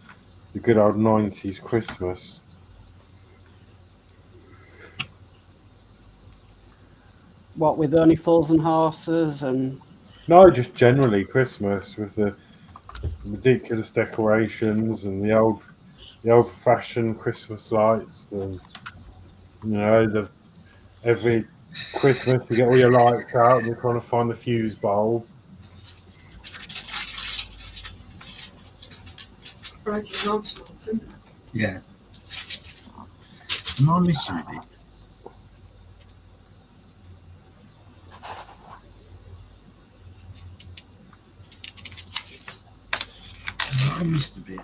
the good old 90s Christmas. What, with only fools and horses and... No, just generally Christmas with the ridiculous decorations and the old-fashioned Christmas lights, and you know, every Christmas you get all your lights out and you're trying to find the fuse bulb. Yeah. Am I missing a bit? I missed a bit.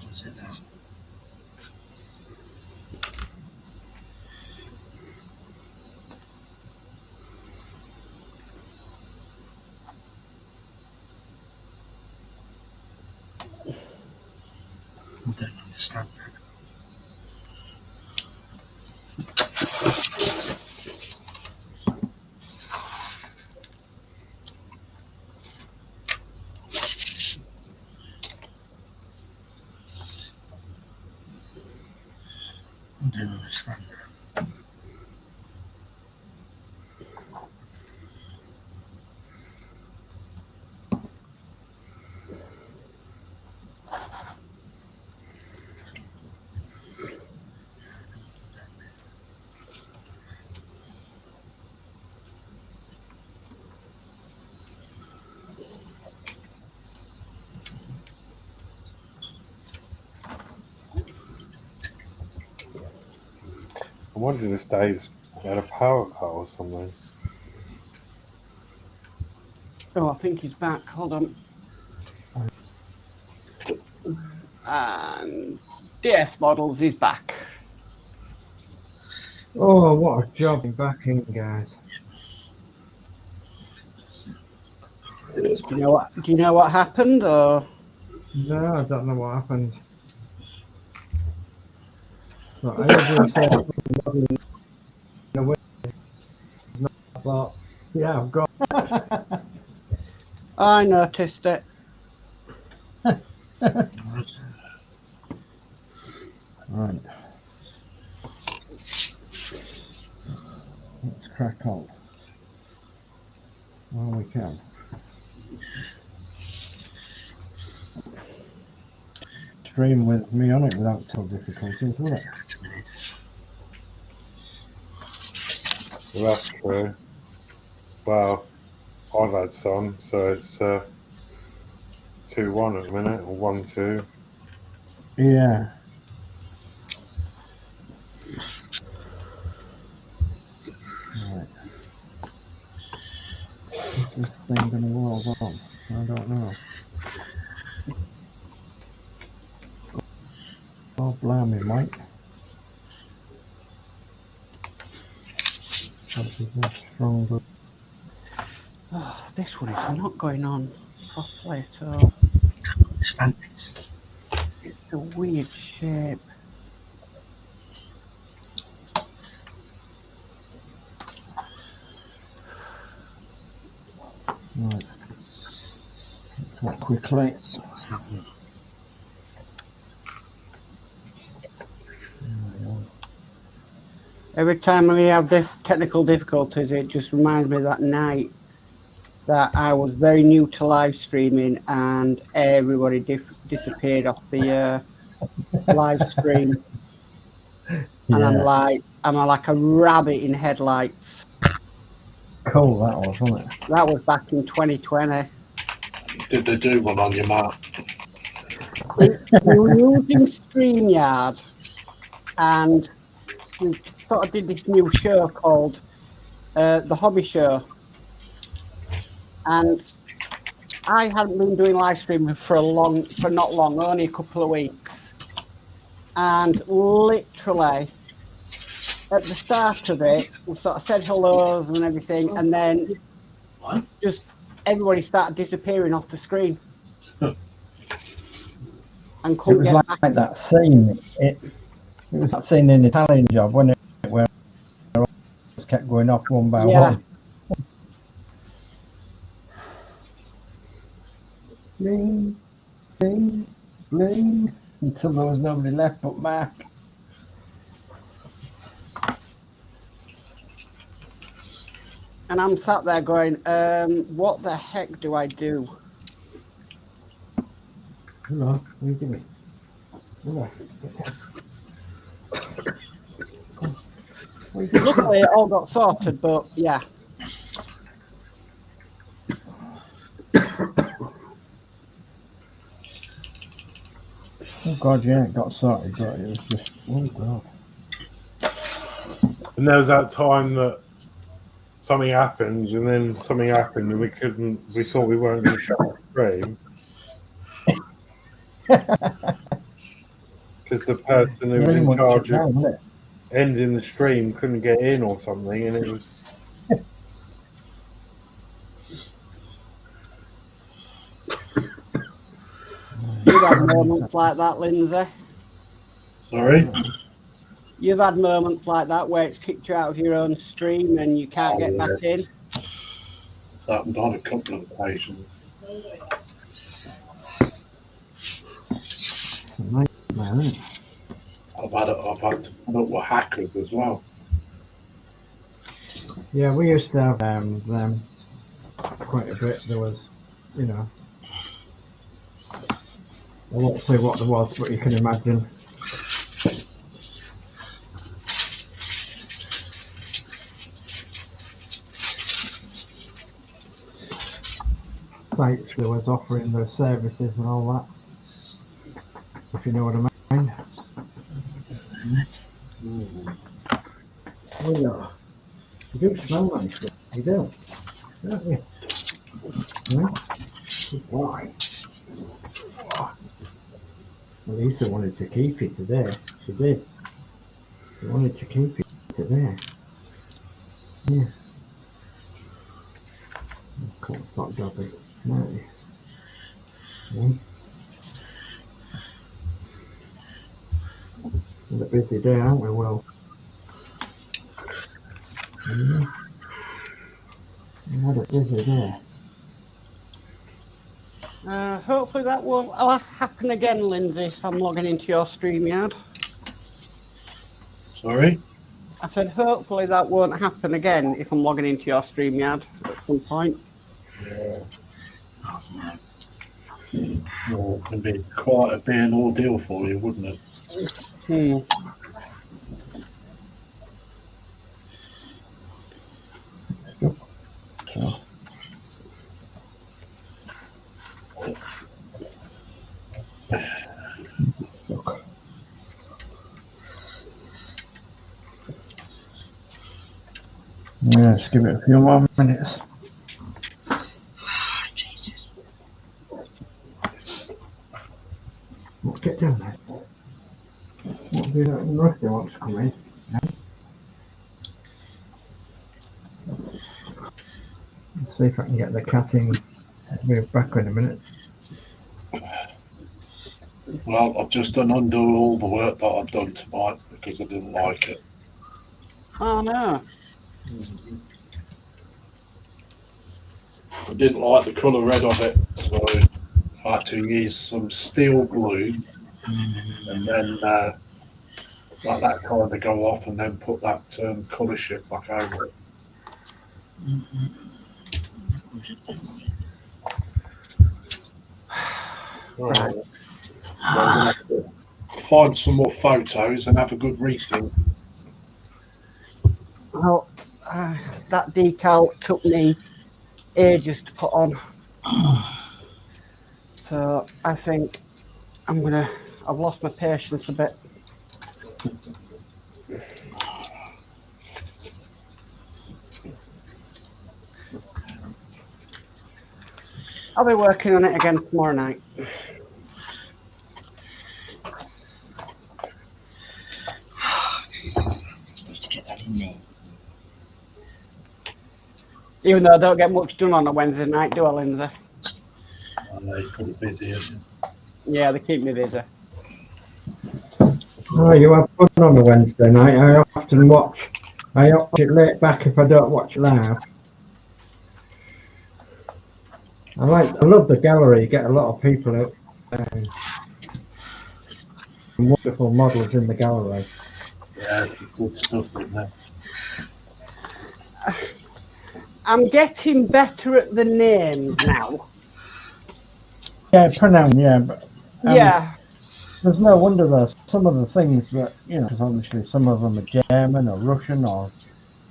Was it that? I don't understand that. I don't understand that. I wonder if Dave's had a power cut or something. Oh, I think he's back. Hold on. And DS Models is back. Oh, what a job in back in, guys. Do you know what happened? Or No, I don't know what happened. So everybody said in a way, I thought, yeah, I've got. I noticed it. Right. Let's crack on while we can. Stream with me on it without too difficulties, will it? Well, that's true. Well, I've had some, so it's 2-1 at the minute, or 1-2. Yeah. Right. Is this thing going to roll on? I don't know. Oh, blimey, Mike. This is a stronger. Oh, this one is not going on properly at all. Understand this. It's a weird shape. Right. Quite quickly. So what's happening? Every time we have the technical difficulties, it just reminds me of that night that I was very new to live streaming and everybody disappeared off the live stream. And I'm like a rabbit in headlights. Cool, that was, wasn't it? That was back in 2020. Did they do one on your map? We were using StreamYard and we sort of did this new show called The Hobby Show. And I hadn't been doing live streaming for not long, only a couple of weeks. And literally, at the start of it, we sort of said hellos and everything, and then just everybody started disappearing off the screen. And It couldn't was get like back. that scene. It was that scene in the Italian Job, wasn't it? Where it just kept going off one by one. Bling, bling, bling, until there was nobody left but Mark. And I'm sat there going, what the heck do I do? Hello, what are you doing? Hello. Luckily, it all got sorted, but yeah. Oh God, yeah, it got sorted, but it was just, oh God. And there was that time that something happened, and then something happened, and we thought we weren't going to shut the stream. Because the person who was in charge of ending the stream couldn't get in or something, and it was... You've had moments like that, Lindsay. Sorry? You've had moments like that where it's kicked you out of your own stream and you can't get back in. It's happened on a couple of occasions. I've had to put up with hackers as well. Yeah, we used to have them quite a bit. There was, you know, I won't say what there was, but you can imagine. Sites that was offering their services and all that, if you know what I mean. Oh yeah, you do smell nice, you do, don't you? Why? Well, Lisa wanted to keep it today. She did. She wanted to keep it today. Yeah. Cool, not jobbing. No. Yeah. It's a busy day, aren't we, Will? We had a busy day. Hopefully that won't happen again, Lindsay, if I'm logging into your StreamYard. Sorry? I said, hopefully that won't happen again if I'm logging into your StreamYard at some point. Yeah. Well, it would be quite a bit an ordeal for you, wouldn't it? So. Look. Yeah, just give it a few more minutes. Jesus. Let's get down there. What do you know? Rusty wants to come in. No? Let's see if I can get the cat in. I'll be back in a minute. Well, I've just done undo all the work that I've done tonight because I didn't like it. Oh, no. I didn't like the colour red of it, so I had to use some steel glue and then let that kind of go off and then put that colour shift back over it. Right. Find some more photos and have a good rethink. Well, that decal took me ages to put on. So I think I've lost my patience a bit. I'll be working on it again tomorrow night. Jesus. I'm supposed to get that in there. Even though I don't get much done on a Wednesday night, do I, Lindsay? I know you're pretty busy, isn't it? Yeah, they keep me busy. Oh, you have fun on a Wednesday night. I often watch it late back if I don't watch it live. I love the gallery. You get a lot of people out. Wonderful models in the gallery. Yeah, good stuff, isn't it? I'm getting better at the names now. Yeah, pronoun. Yeah, but Yeah. there's no wonder there's some of the things that because obviously some of them are German or Russian or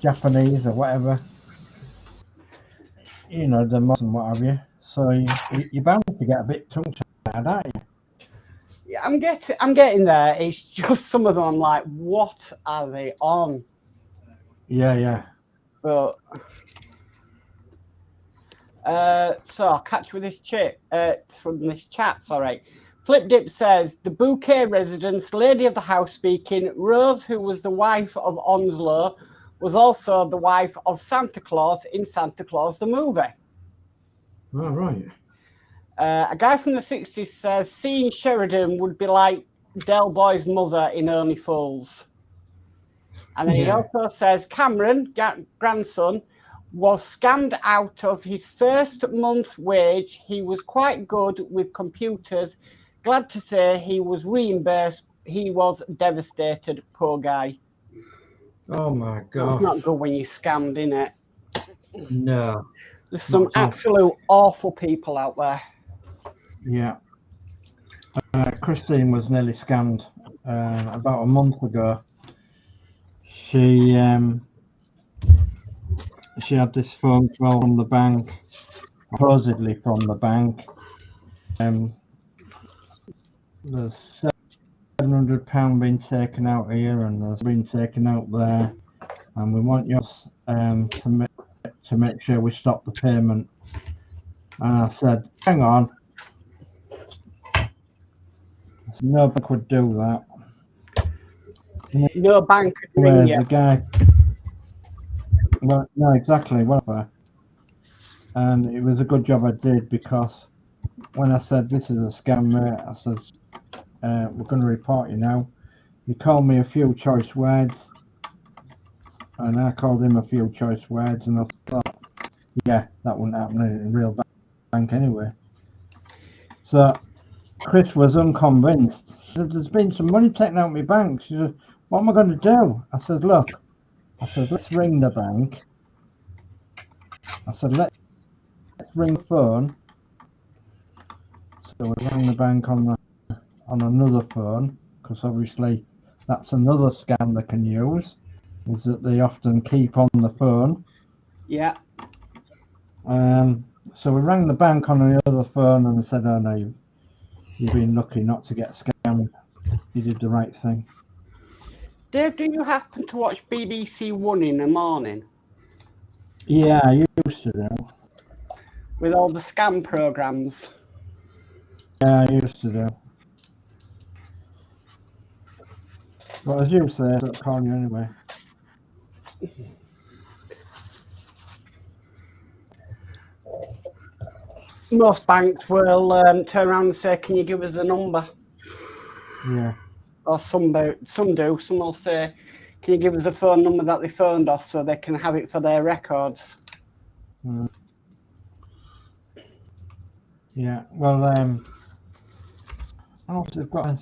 Japanese or whatever. The Modz and what have you. So you're bound to get a bit tongue-tied, aren't you? Yeah, I'm getting there. It's just some of them I'm like, what are they on? Yeah. But so I'll catch you with this chick from this chat. Sorry. Flip Dip says the Bouquet residence, lady of the house speaking. Rose, who was the wife of Onslow, was also the wife of Santa Claus in Santa Claus the movie. Oh, right. A guy from the 60s says seeing Sheridan would be like Del Boy's mother in Only Fools. And then he also says Cameron, grandson, was scammed out of his first month's wage. He was quite good with computers. Glad to say he was reimbursed. He was devastated, poor guy. Oh, my God. It's not good when you're scammed, innit? No. There's some absolute awful people out there. Yeah. Christine was nearly scammed about a month ago. She had this phone call from the bank, supposedly from the bank. There's £700 being taken out here and there's been taken out there, and we want yours to make sure we stop the payment. And I said, hang on. No bank would do that. No bank could ring you. The guy. Well, no, exactly. Whatever. And it was a good job I did, because when I said this is a scam, mate, I said we're going to report you now. he called me a few choice words, and I called him a few choice words, and I thought, yeah, that wouldn't happen in a real bank anyway. So Chris was unconvinced. She said, "There's been some money taken out of my bank." She said, "What am I going to do?" I said, "Look," I said, "let's ring the bank." I said, let's ring the phone. So we rang the bank on another phone, because obviously that's another scam they can use, is that they often keep on the phone. Yeah. So we rang the bank on the other phone, and they said, "Oh no, you've been lucky not to get scammed. You did the right thing." Dave, do you happen to watch BBC One in the morning Yeah, I used to do. with all the scam programs? Yeah, I used to do. But as you say, I'll call you anyway. Most banks will turn around and say, "Can you give us the number?" Yeah. Or some do. Some will say, "Can you give us a phone number that they phoned off so they can have it for their records?" Yeah. Well, and also they've got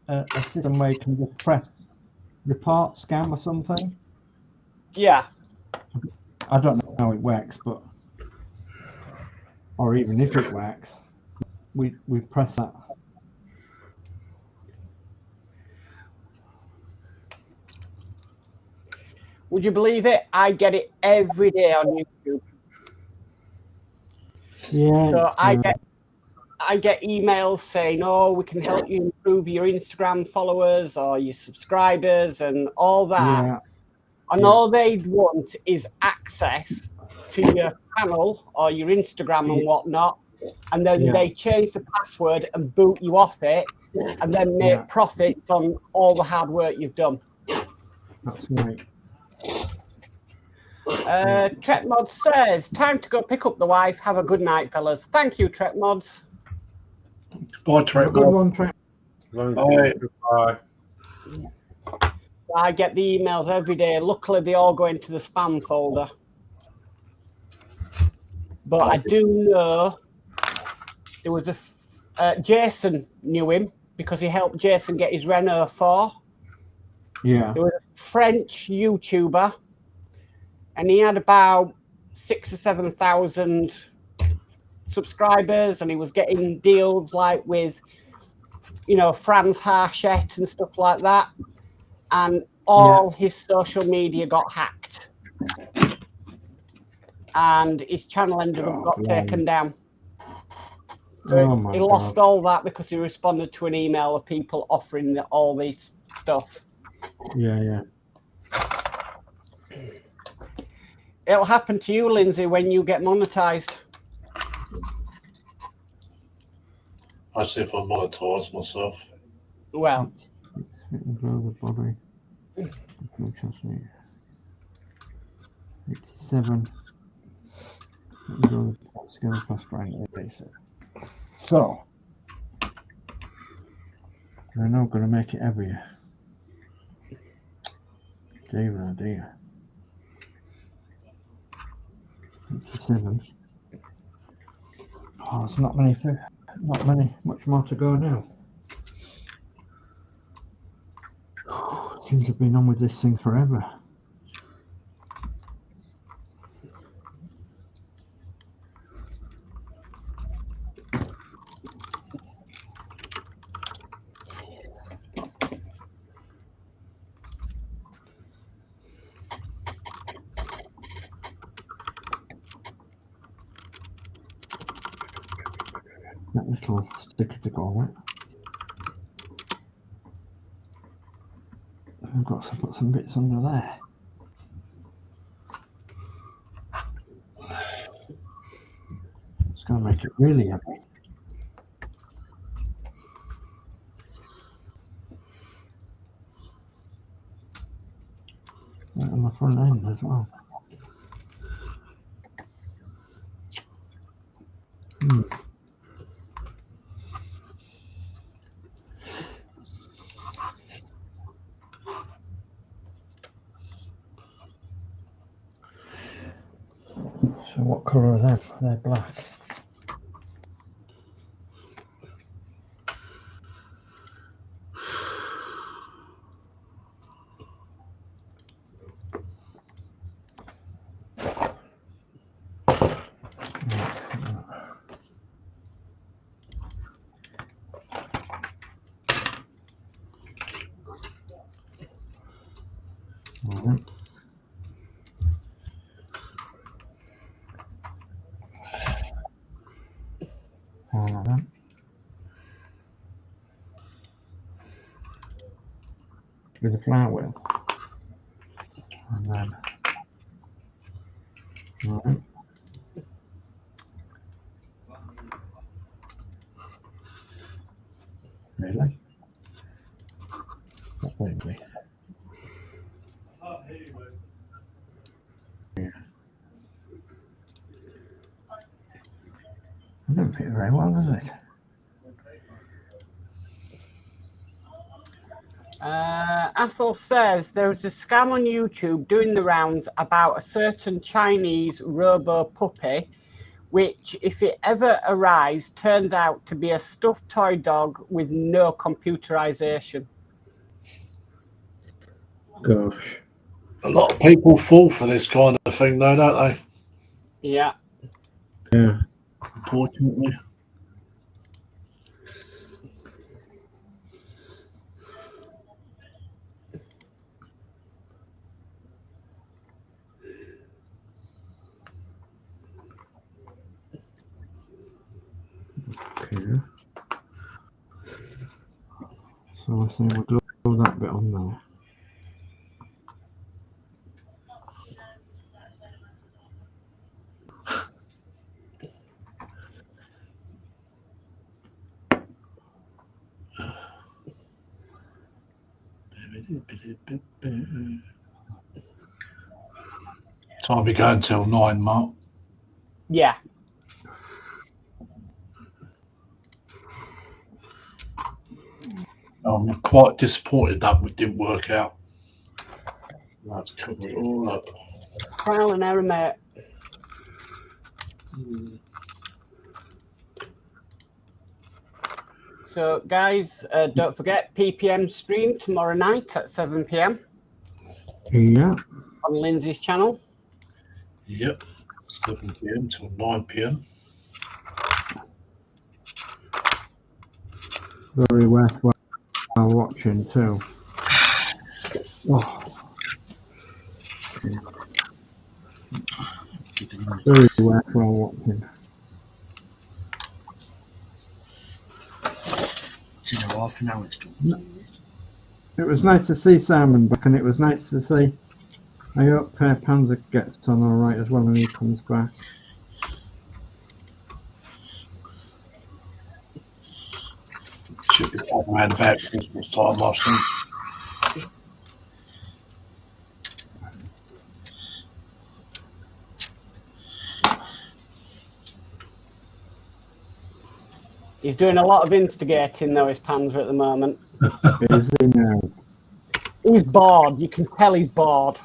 a system where you can just press report scam or something. Yeah. I don't know how it works, but or even if it works, we press that. Would you believe it? I get it every day on YouTube. Yeah. So I get emails saying, "Oh, we can help you improve your Instagram followers or your subscribers and all that." Yeah. And all they'd want is access to your channel or your Instagram and whatnot. And then they change the password and boot you off it, and then make profits on all the hard work you've done. That's right. Trek Modz says, "Time to go pick up the wife. Have a good night, fellas." Thank you, Trek Modz. Bye, Trek. Good one, Trek. Bye. Bye. I get the emails every day. Luckily, they all go into the spam folder. But I do know there was Jason knew him because he helped Jason get his Renault 4. Yeah. There was a French YouTuber, and he had about 6,000 or 7,000 subscribers, and he was getting deals like with, Franz Harchett and stuff like that. And all his social media got hacked, and his channel ended up got taken down. So he lost all that because he responded to an email of people offering all this stuff. Yeah. It'll happen to you, Lindsay, when you get monetized. I see if I monetize myself. Well, The body. 87. Skill plus rank basic. So we're not going to make it every year. Dear, oh dear. 87. Oh, it's not much more to go now. Seems to have been on with this thing forever. That little sticker to go on it. I've got to put some bits under there. It's going to make it really heavy. Right on the front end as well. colour are they? They're black. Alright. Alright. With a flower wheel. And then, alright. Really? Not really. Yeah. It doesn't fit very well, does it? Athol says there was a scam on YouTube doing the rounds about a certain Chinese robo puppy, which, if it ever arrives, turns out to be a stuffed toy dog with no computerization. Gosh. A lot of people fall for this kind of thing, though, don't they? Yeah. Yeah. Unfortunately. Okay. So I think we'll do that bit on there. Time we go until 9, Mark. Yeah. I'm quite disappointed that it didn't work out. Let's cover it all up. Trial and error, mate. So, guys, don't forget PPM stream tomorrow night at 7 p.m. Yeah. on Lindsay's channel. Yep, 7 p.m. till 9 p.m. Very worthwhile watching too. Oh. Very worthwhile watching. It's in half an hour it's done. It was nice to see Simon back, and it was nice to see. I hope Panzer gets on all right as well when he comes back. Should be around about Christmas time, I think. He's doing a lot of instigating, though, his Panzer at the moment. Is he now? He's bored. You can tell he's bored.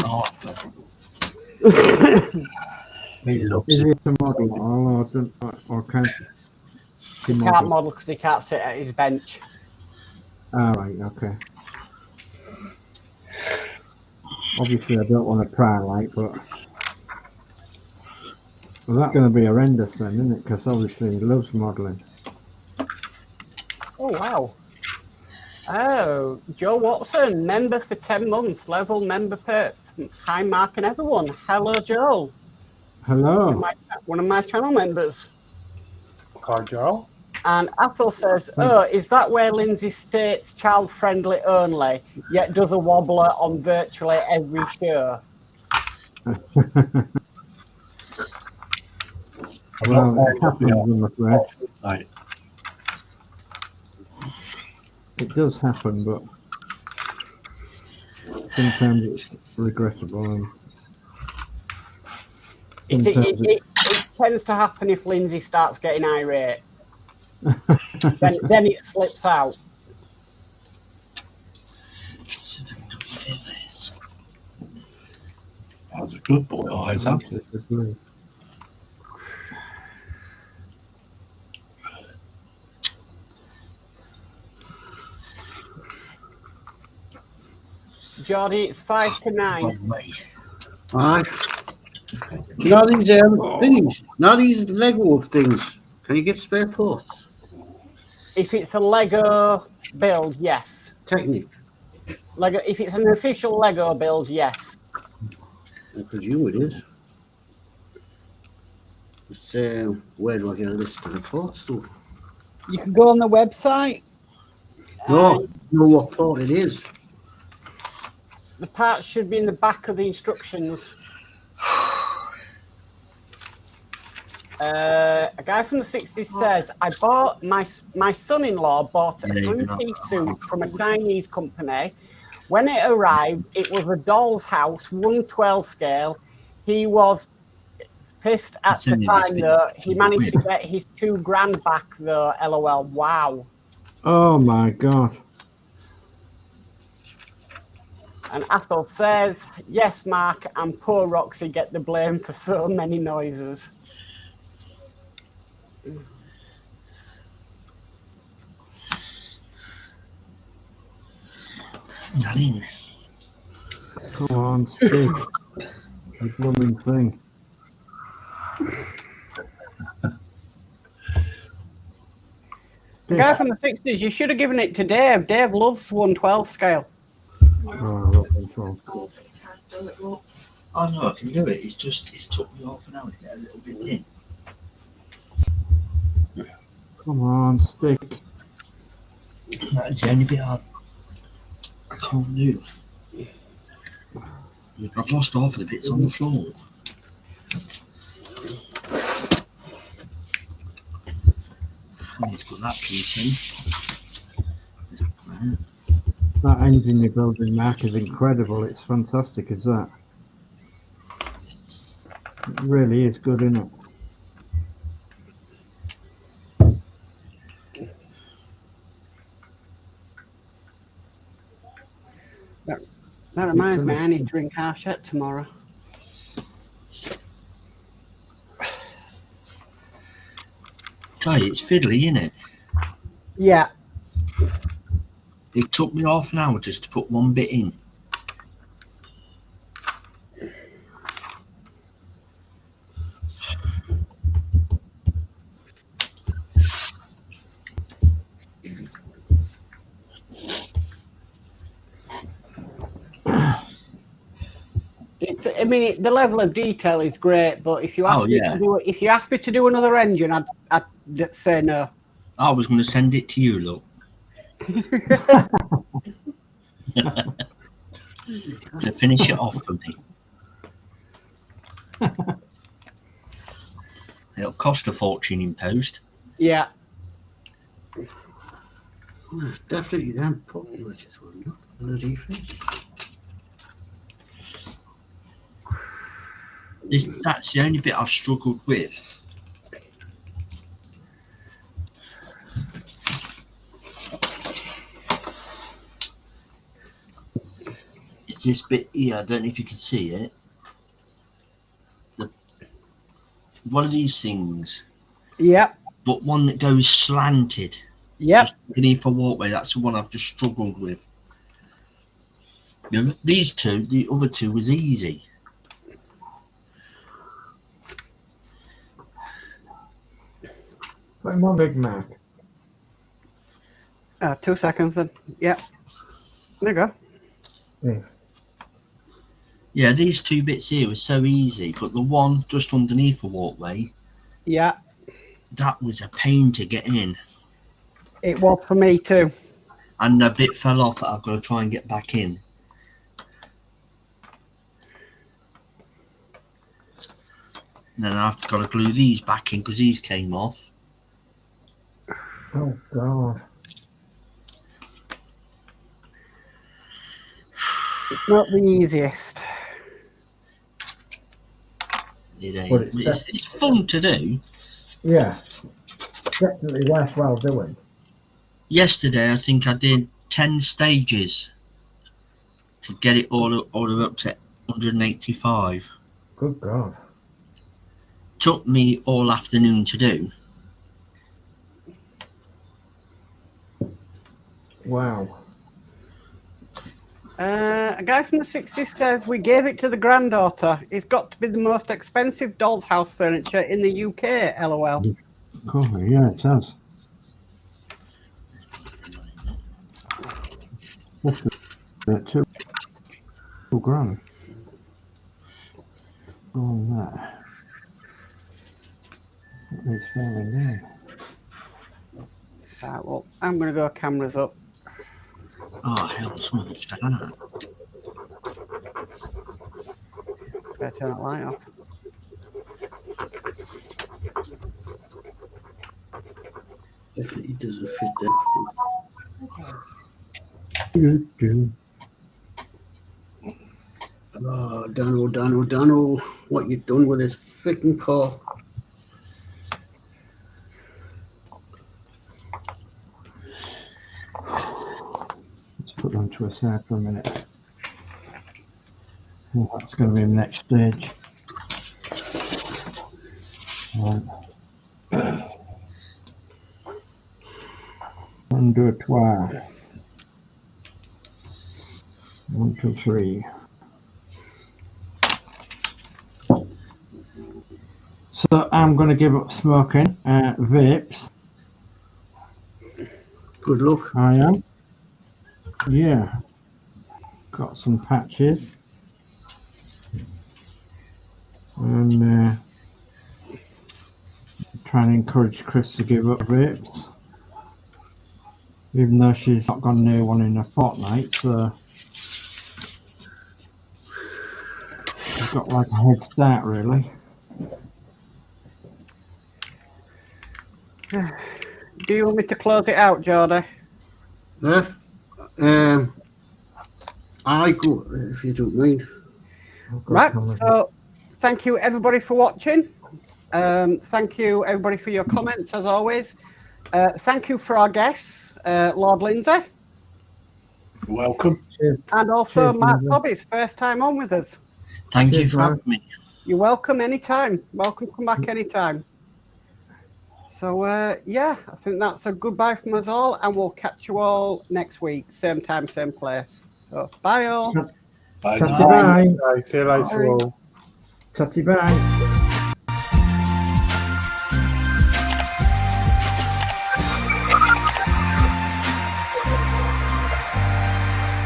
Oh, he loves Is it. he a model or can't he He model? can't model because he can't sit at his bench. All right, okay. Obviously, I don't want to pry like, but well, that's going to be horrendous then, isn't it? Because obviously he loves modelling. Oh, wow. Oh, Joe Watson, member for 10 months, level member perks. Hi, Mark and everyone. Hello, Joel. Hello. One of my channel members. Hi, Joel. And Athol says, oh, is that where Lindsay states child-friendly only, yet does a wobbler on virtually every show? Well, it happens, I'm afraid. Right. It does happen, but sometimes it's regrettable. And It tends to happen if Lindsay starts getting irate. then it slips out. Good boy, Isaac. Geordie, it's 5 to 9. By the way, Aye. Now these things, now these Lego things. Can you get spare parts? If it's a Lego build, yes. Technic. Lego. If it's an official Lego build, yes. I presume it is. It's, where do I get a list of the parts to? You can go on the website. No, know what part it is. The parts should be in the back of the instructions. A guy from the 60s says, I bought my son-in-law bought a three-piece suit from a Chinese company. When it arrived, it was a doll's house, 1/12 scale. He was pissed at the time though. He managed to get his $2,000 back though. LOL. Wow. Oh my God. And Athol says, yes, Mark, and poor Roxy get the blame for so many noises. not in. Come on, stick. The blooming thing. The guy from the 60s, you should have given it to Dave. Dave loves 1/12 scale. Oh, control. Can't do it, look. I know I can do it. It's took me half an hour to get a little bit in. Come on, stick. That is the only bit I can't do. I've lost half of the bits on the floor. I need to put that piece in. That engine you're building, Mark, is incredible. It's fantastic, is that? It really is good, isn't it? That reminds me, I need to drink Harshette tomorrow. Tell you, it's fiddly, isn't it? Yeah. It took me half an hour just to put one bit in. I mean, the level of detail is great, but if you ask me to do it, if you ask me to do another engine, I'd say no. I was going to send it to you, look. To finish it off for me. It'll cost a fortune in post. Yeah. Well, it's definitely them putting which is one, not the defense. That's the only bit I've struggled with. It's this bit here. I don't know if you can see it. One of these things. Yep. But one that goes slanted. Yep. Just beneath a walkway. That's the one I've just struggled with. You know, these two, the other two was easy. Put him on Big Mac. 2 seconds then. Yep. There you go. Yeah. Yeah, these two bits here were so easy, but the one just underneath the walkway, Yeah. that was a pain to get in. It was for me too. And a bit fell off that I've got to try and get back in. And then I've got to glue these back in because these came off. Oh, God. It's not the easiest. It ain't. Well, It's fun to do. Yeah. Definitely worthwhile doing. Yesterday, I think I did 10 stages to get it all up to 185. Good God. Took me all afternoon to do. Wow. A guy from the 60s says, we gave it to the granddaughter. It's got to be the most expensive doll's house furniture in the UK, LOL. Cool. Yeah, it does. What's the £2,000? Oh, that. That needs falling down. Right, well, I'm going to go cameras up. Oh, hell, something's going on. Better turn that light off. Definitely doesn't fit there. Oh, Danno, what you done with this freaking car? Let's put them to a side for a minute. Oh, that's going to be the next stage. Right. 1, 2, 3. 1, 2, 3. So I'm going to give up smoking vapes. Good luck. I am. Yeah. Got some patches. And trying to encourage Chris to give up vapes. Even though she's not gone near one in a fortnight, so she's got like a head start really. Do you want me to close it out, Geordie? Yeah. I go if you don't mind. Right, so thank you everybody for watching. Thank you everybody for your comments as always. Thank you for our guests, Lord Lindsey. You're welcome. And also Cheers, Mark Lindsey. Hobbies, first time on with us. Thank you Cheers, for man. having me. You're welcome anytime. Welcome, come back anytime. So, yeah, I think that's a goodbye from us all, and we'll catch you all next week, same time, same place. So, bye all. Bye. Tatty bye. See you later, all. Tatty bye.